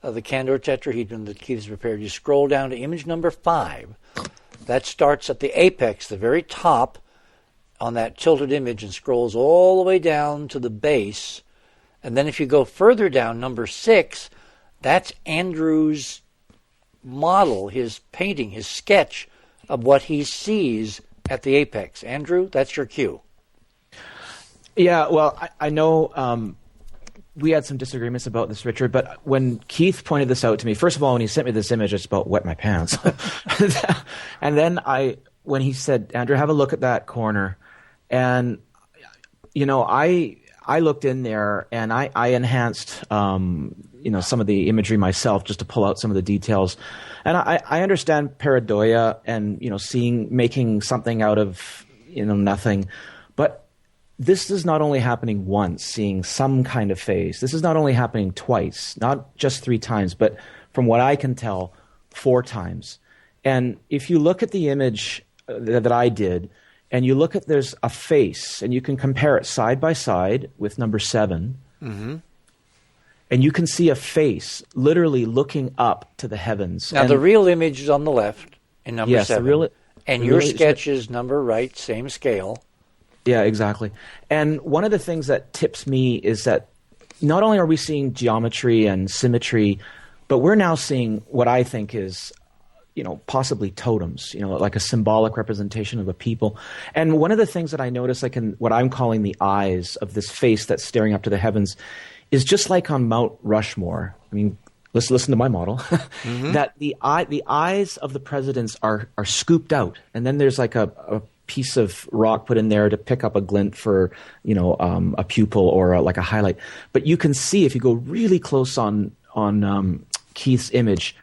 of the Candor tetrahedron that Keith has prepared. You scroll down to image number 5. That starts at the apex, the very top on that tilted image, and scrolls all the way down to the base. And then if you go further down, number 6, that's Andrew's model, his painting, his sketch of what he sees at the apex. Andrew, that's your cue. Yeah, well, I know we had some disagreements about this, Richard, but when Keith pointed this out to me, first of all, when he sent me this image, I just about wet my pants. And then when he said, Andrew, have a look at that corner. And, I looked in there and I enhanced, some of the imagery myself just to pull out some of the details. And I understand pareidoia and, making something out of, nothing. But this is not only happening once, seeing some kind of phase. This is not only happening twice, not just 3 times, but from what I can tell, 4 times. And if you look at the image that I did, and you look at there's a face, and you can compare it side by side with number 7, and you can see a face literally looking up to the heavens. Now, the real image is on the left in number 7. And your sketch is number right, same scale. Yeah, exactly. And one of the things that tips me is that not only are we seeing geometry and symmetry, but we're now seeing what I think is, possibly totems, like a symbolic representation of a people. And one of the things that I notice, like in what I'm calling the eyes of this face that's staring up to the heavens, is just like on Mount Rushmore. I mean, let's listen to my model. That the eyes of the presidents are scooped out, and then there's like a piece of rock put in there to pick up a glint for, a pupil or like a highlight. But you can see if you go really close on Keith's image,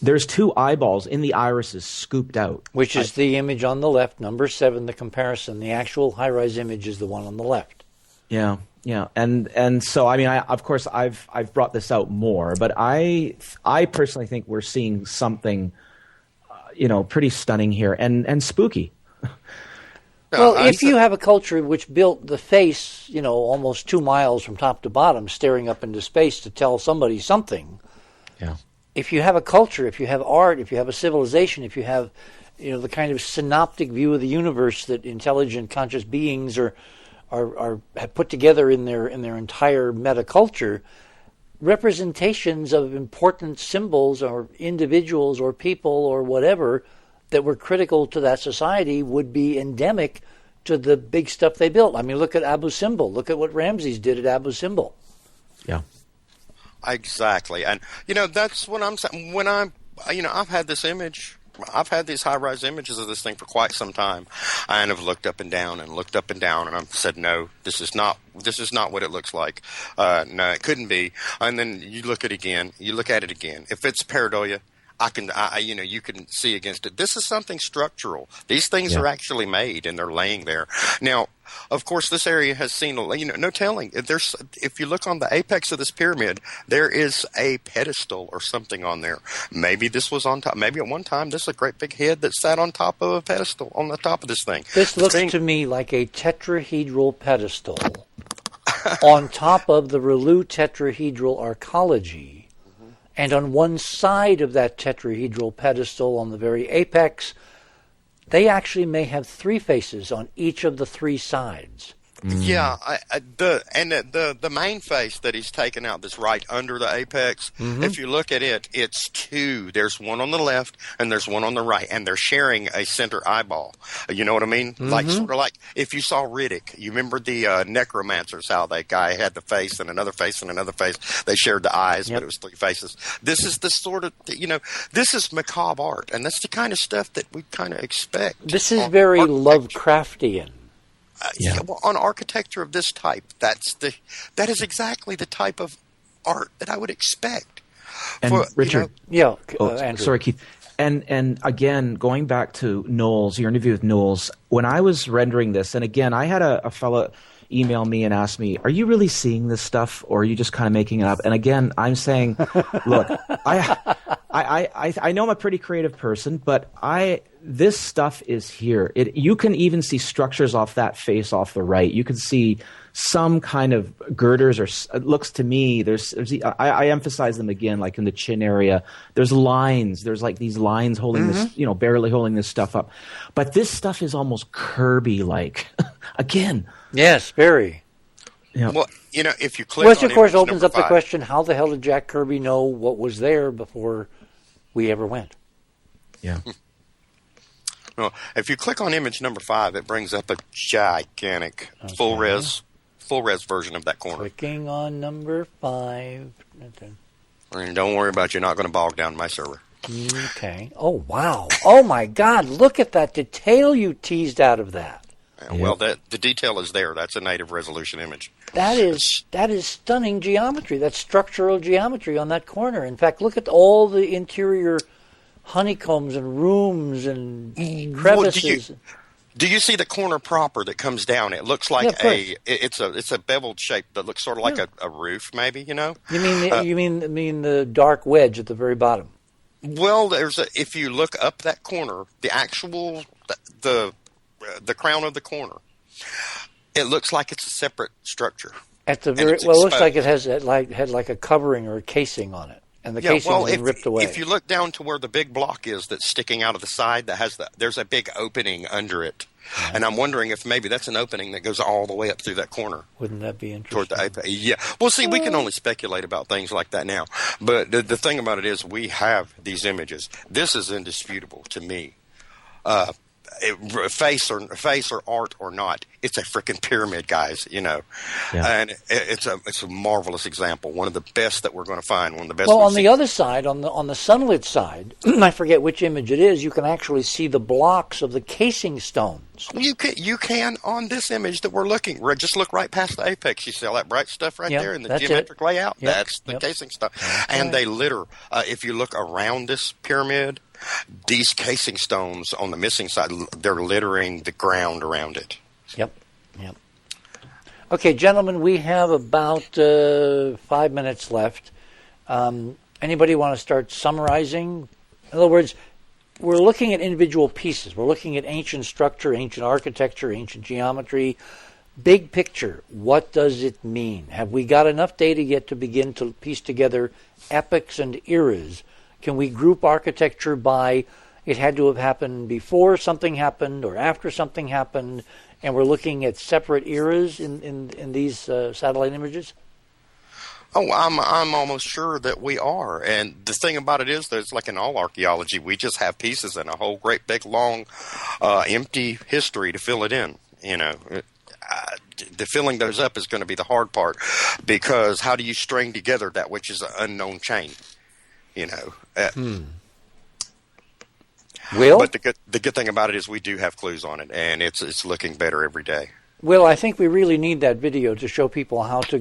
there's 2 eyeballs in the irises scooped out. Which is the image on the left, number 7, the comparison. The actual high-rise image is the one on the left. Yeah. Yeah, and so I mean, of course, I've brought this out more, but I personally think we're seeing something, pretty stunning here and spooky. Well, if you have a culture which built the face, almost 2 miles from top to bottom, staring up into space to tell somebody something. Yeah. If you have a culture, if you have art, if you have a civilization, if you have, the kind of synoptic view of the universe that intelligent, conscious beings are have put together in their entire metaculture representations of important symbols or individuals or people or whatever that were critical to that society would be endemic to the big stuff they built. I mean, look at Abu Simbel. Look at what Ramses did at Abu Simbel. Yeah. Exactly. And, that's what I'm saying. When I've had this image, I've had these high-rise images of this thing for quite some time, and I've looked up and down, and I've said, no, this is not what it looks like. No, it couldn't be. And then you look at it again. If it's pareidolia, you can see against it. This is something structural. These things are actually made, and they're laying there. Now, of course, this area has seen, no telling. If you look on the apex of this pyramid, there is a pedestal or something on there. Maybe this was on top. Maybe at one time, this is a great big head that sat on top of a pedestal on the top of this thing. This looks to me like a tetrahedral pedestal on top of the Relu tetrahedral arcology. And on one side of that tetrahedral pedestal, on the very apex, they actually may have three faces on each of the three sides. Yeah, the main face that he's taken out that's right under the apex, if you look at it, it's two. There's one on the left and there's one on the right, and they're sharing a center eyeball. You know what I mean? Sort of like if you saw Riddick. You remember the necromancers, how that guy had the face and another face and another face. They shared the eyes, but it was three faces. This is the sort of, this is macabre art, and that's the kind of stuff that we kind of expect. This is very Lovecraftian. Well, on architecture of this type, that is exactly the type of art that I would expect. And Richard, Andrew. Sorry, Keith. And again, going back to Knowles, your interview with Knowles, when I was rendering this, and again, I had a fellow email me and ask me, "Are you really seeing this stuff, or are you just kind of making it up?" And again, I'm saying, look, I know I'm a pretty creative person, but this stuff is here. You can even see structures off that face off the right. You can see some kind of girders, or it looks to me, I emphasize them again, like in the chin area. There's lines. There's like these lines holding this, barely holding this stuff up. But this stuff is almost Kirby-like. Again. Yes, very. Yeah. Well, if you click which, of course, on opens up the question, how the hell did Jack Kirby know what was there before we ever went? Yeah. Well, if you click on image number 5, it brings up a gigantic full res version of that corner. Clicking on number 5. And don't worry about you're not going to bog down my server. Okay. Oh, wow. Oh, my God. Look at that detail you teased out of that. Well, the detail is there. That's a native resolution image. That is stunning geometry. That's structural geometry on that corner. In fact, look at all the interior honeycombs and rooms and crevices. Well, do you see the corner proper that comes down? It looks like it's a beveled shape that looks sort of like a roof, maybe. You mean the dark wedge at the very bottom? Well, if you look up that corner, the actual the crown of the corner, it looks like it's a separate structure. At the very it looks like it had like a covering or a casing on it. And the casing has been ripped away. If you look down to where the big block is that's sticking out of the side, there's a big opening under it. Right. And I'm wondering if maybe that's an opening that goes all the way up through that corner. Wouldn't that be interesting? Toward the apex. Yeah. Well, see, we can only speculate about things like that now. But the thing about it is we have these images. This is indisputable to me. Face or art or not, it's a freaking pyramid, guys. And it's a marvelous example. One of the best that we're going to find. One of the best. Well, on the other side, on the sunlit side, I forget which image it is. You can actually see the blocks of the casing stones. You can on this image that we're looking. Just look right past the apex. You see all that bright stuff right there in the geometric layout. Yep. That's the casing stuff. And they litter. If you look around this pyramid, these casing stones on the missing side, they're littering the ground around it. Yep. Okay, gentlemen, we have about 5 minutes left. Anybody want to start summarizing? In other words, we're looking at individual pieces. We're looking at ancient structure, ancient architecture, ancient geometry. Big picture, what does it mean? Have we got enough data yet to begin to piece together epochs and eras? Can we group architecture by it had to have happened before something happened or after something happened? and we're looking at separate eras in these satellite images? Oh, I'm almost sure that we are. And the thing about it is that it's like in all archaeology, we just have pieces and a whole great big long empty history to fill it in. The filling those up is going to be the hard part, because how do you string together that which is an unknown chain? Will? But the good thing about it is we do have clues on it, and it's looking better every day. Will, I think we really need that video to show people how to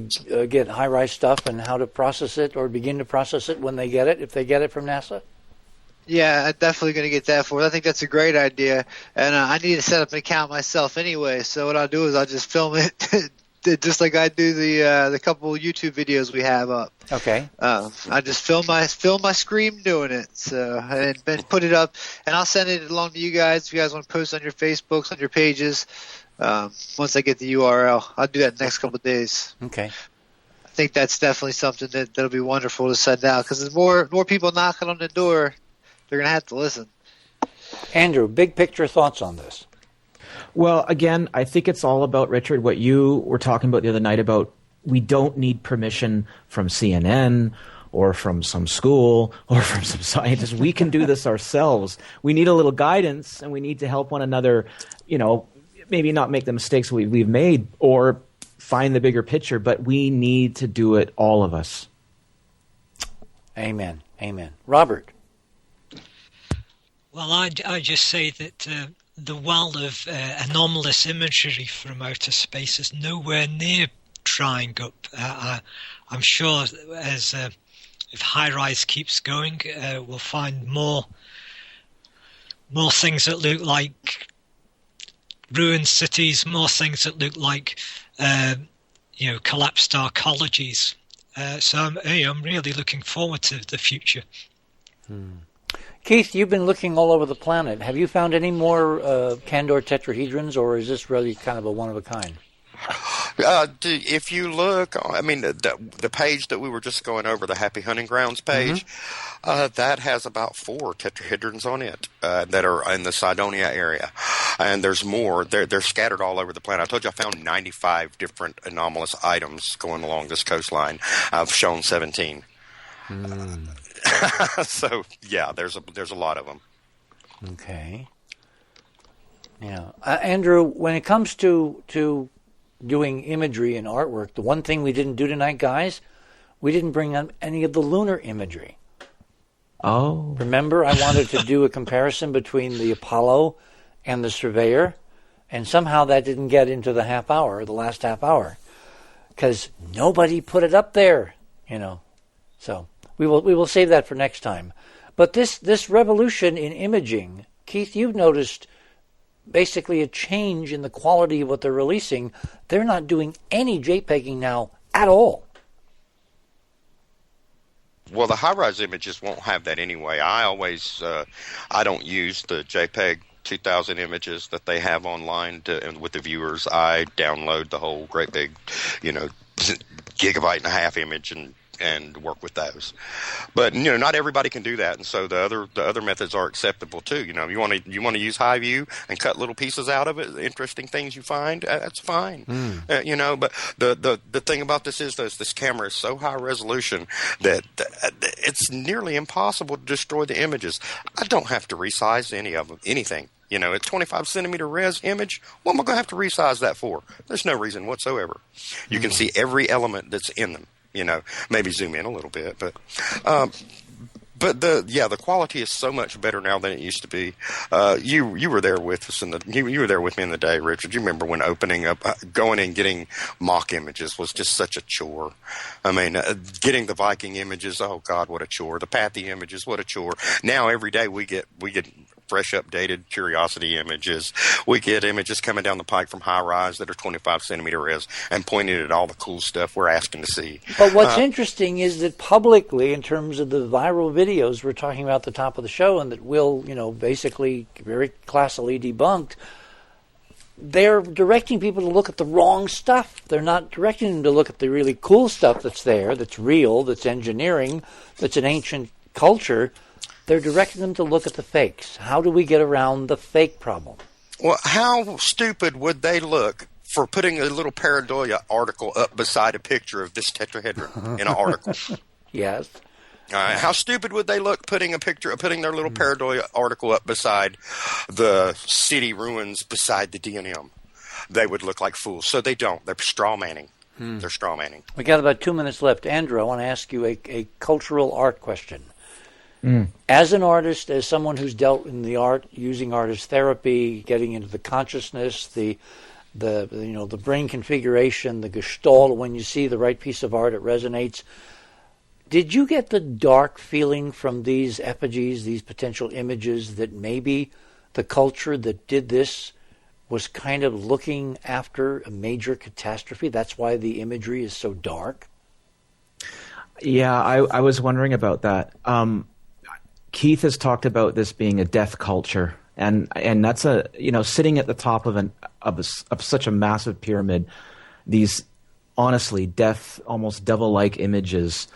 get high-rise stuff and how to process it or begin to process it when they get it, if they get it from NASA. Yeah, I'm definitely going to get that for it. I think that's a great idea, and I need to set up an account myself anyway. So what I'll do is I'll just film it, just like I do the couple YouTube videos we have up. Okay. I just film my screen doing it, and then put it up, and I'll send it along to you guys if you guys want to post on your Facebooks, on your pages. Once I get the URL, I'll do that in the next couple of days. Okay. I think that's definitely something that'll be wonderful to send out, because there's more people knocking on the door. They're going to have to listen. Andrew, big picture thoughts on this? Well, again, I think it's all about, Richard, what you were talking about the other night about we don't need permission from CNN or from some school or from some scientists. We can do this ourselves. We need a little guidance, and we need to help one another, maybe not make the mistakes we've made or find the bigger picture, but we need to do it, all of us. Amen. Amen. Robert? Well, I just say that the world of anomalous imagery from outer space is nowhere near drying up. I'm sure if high-rise keeps going, we'll find more things that look like ruined cities, more things that look like collapsed arcologies. So I'm really looking forward to the future. Keith, you've been looking all over the planet. Have you found any more Candor tetrahedrons, or is this really kind of a one-of-a-kind? If you look, the page that we were just going over, the Happy Hunting Grounds page, that has about 4 tetrahedrons on it that are in the Sidonia area. And there's more. They're scattered all over the planet. I told you I found 95 different anomalous items going along this coastline. I've shown 17. So, yeah, there's a lot of them. Okay. Yeah. Andrew, when it comes to doing imagery and artwork, the one thing we didn't do tonight, guys, we didn't bring up any of the lunar imagery. Oh. Remember, I wanted to do a comparison between the Apollo and the Surveyor, and somehow that didn't get into the the last half hour, because nobody put it up there, So we will save that for next time. But this revolution in imaging, Keith, you've noticed basically a change in the quality of what they're releasing. They're not doing any JPEGing now at all. Well, the high-rise images won't have that anyway. I always, I don't use the JPEG 2000 images that they have online with the viewers. I download the whole great big, 1.5 gigabyte image and work with those. But not everybody can do that, and so the other methods are acceptable too. You want to use high view and cut little pieces out of it, interesting things you find, that's fine. But the thing about this is this camera is so high resolution that it's nearly impossible to destroy the images. I don't have to resize anything. A 25 centimeter res image, what am I going to have to resize that for? There's no reason whatsoever. You can see every element that's in them. Maybe zoom in a little bit, but the quality is so much better now than it used to be. You were there with us you were there with me in the day, Richard. You remember when opening up, going and getting mock images was just such a chore. Getting the Viking images, oh God, what a chore. The Pathy images, what a chore. Now every day we get fresh, updated Curiosity images. We get images coming down the pike from high rise that are 25 centimeter res and pointing at all the cool stuff we're asking to see. But what's interesting is that publicly, in terms of the viral videos we're talking about at the top of the show, and that Will, basically very classily debunked, they're directing people to look at the wrong stuff. They're not directing them to look at the really cool stuff that's there, that's real, that's engineering, that's an ancient culture. They're directing them to look at the fakes. How do we get around the fake problem? Well, how stupid would they look for putting a little pareidolia article up beside a picture of this tetrahedron in an article? Yes. How stupid would they look putting their little pareidolia article up beside the city ruins beside the D&M? They would look like fools. So they don't. They're straw manning. They're straw manning. We got about 2 minutes left. Andrew, I want to ask you a cultural art question. As an artist, as someone who's dealt in the art, using artist therapy, getting into the consciousness, the brain configuration, the gestalt, when you see the right piece of art, it resonates. Did you get the dark feeling from these effigies, these potential images, that maybe the culture that did this was kind of looking after a major catastrophe? That's why the imagery is so dark? Yeah, I was wondering about that. Keith has talked about this being a death culture, and that's sitting at the top of such a massive pyramid. These honestly death, almost devil-like images.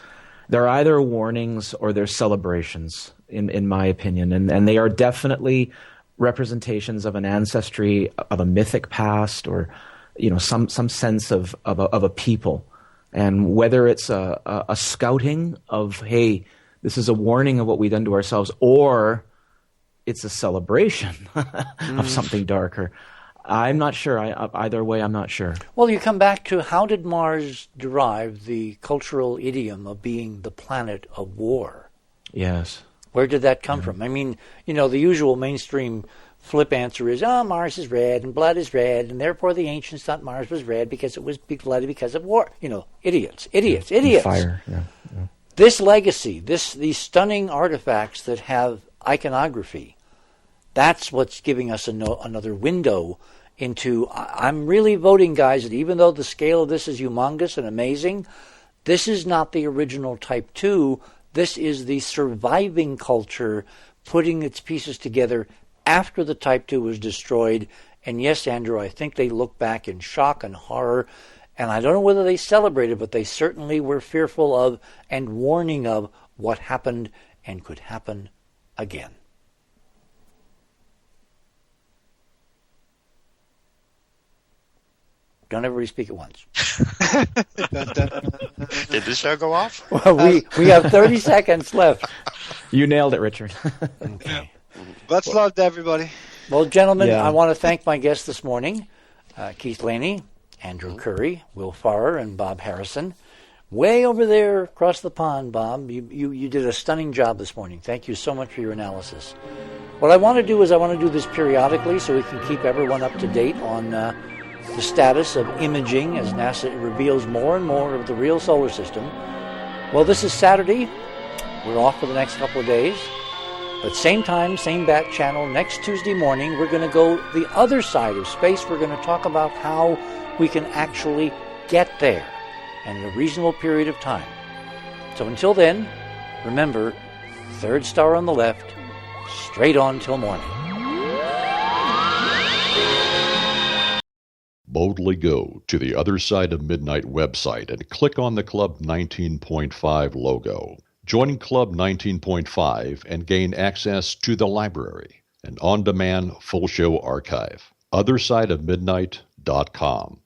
They're either warnings or they're celebrations, in my opinion, and they are definitely representations of an ancestry, of a mythic past, or some sense of a people. And whether it's a scouting of, hey, this is a warning of what we've done to ourselves, or it's a celebration of something darker. I'm not sure. Either way, I'm not sure. Well, you come back to, how did Mars derive the cultural idiom of being the planet of war? Yes. Where did that come from? I mean, the usual mainstream flip answer is, Mars is red and blood is red, and therefore the ancients thought Mars was red because it was bloody because of war. Idiots. And fire. Yeah. This legacy, these stunning artifacts that have iconography, that's what's giving us another window into, I'm really voting, guys, that even though the scale of this is humongous and amazing, this is not the original Type 2. This is the surviving culture putting its pieces together after the Type 2 was destroyed. And yes, Andrew, I think they look back in shock and horror. And I don't know whether they celebrated, but they certainly were fearful of and warning of what happened and could happen again. Don't everybody speak at once. Did the show go off? Well, we have 30 seconds left. You nailed it, Richard. Okay. Much love to everybody. Well, gentlemen, I want to thank my guests this morning, Keith Laney, Andrew Curry, Will Farrer, and Bob Harrison. Way over there across the pond, Bob, you did a stunning job this morning. Thank you so much for your analysis. What I want to do is I want to do this periodically so we can keep everyone up to date on the status of imaging as NASA reveals more and more of the real solar system. Well, this is Saturday. We're off for the next couple of days. But same time, same bat channel, next Tuesday morning, we're going to go the other side of space. We're going to talk about how we can actually get there and in a reasonable period of time. So until then, remember, third star on the left, straight on till morning. Boldly go to the Other Side of Midnight website and click on the Club 19.5 logo. Join Club 19.5 and gain access to the library, an on-demand full show archive. OtherSideOfMidnight.com.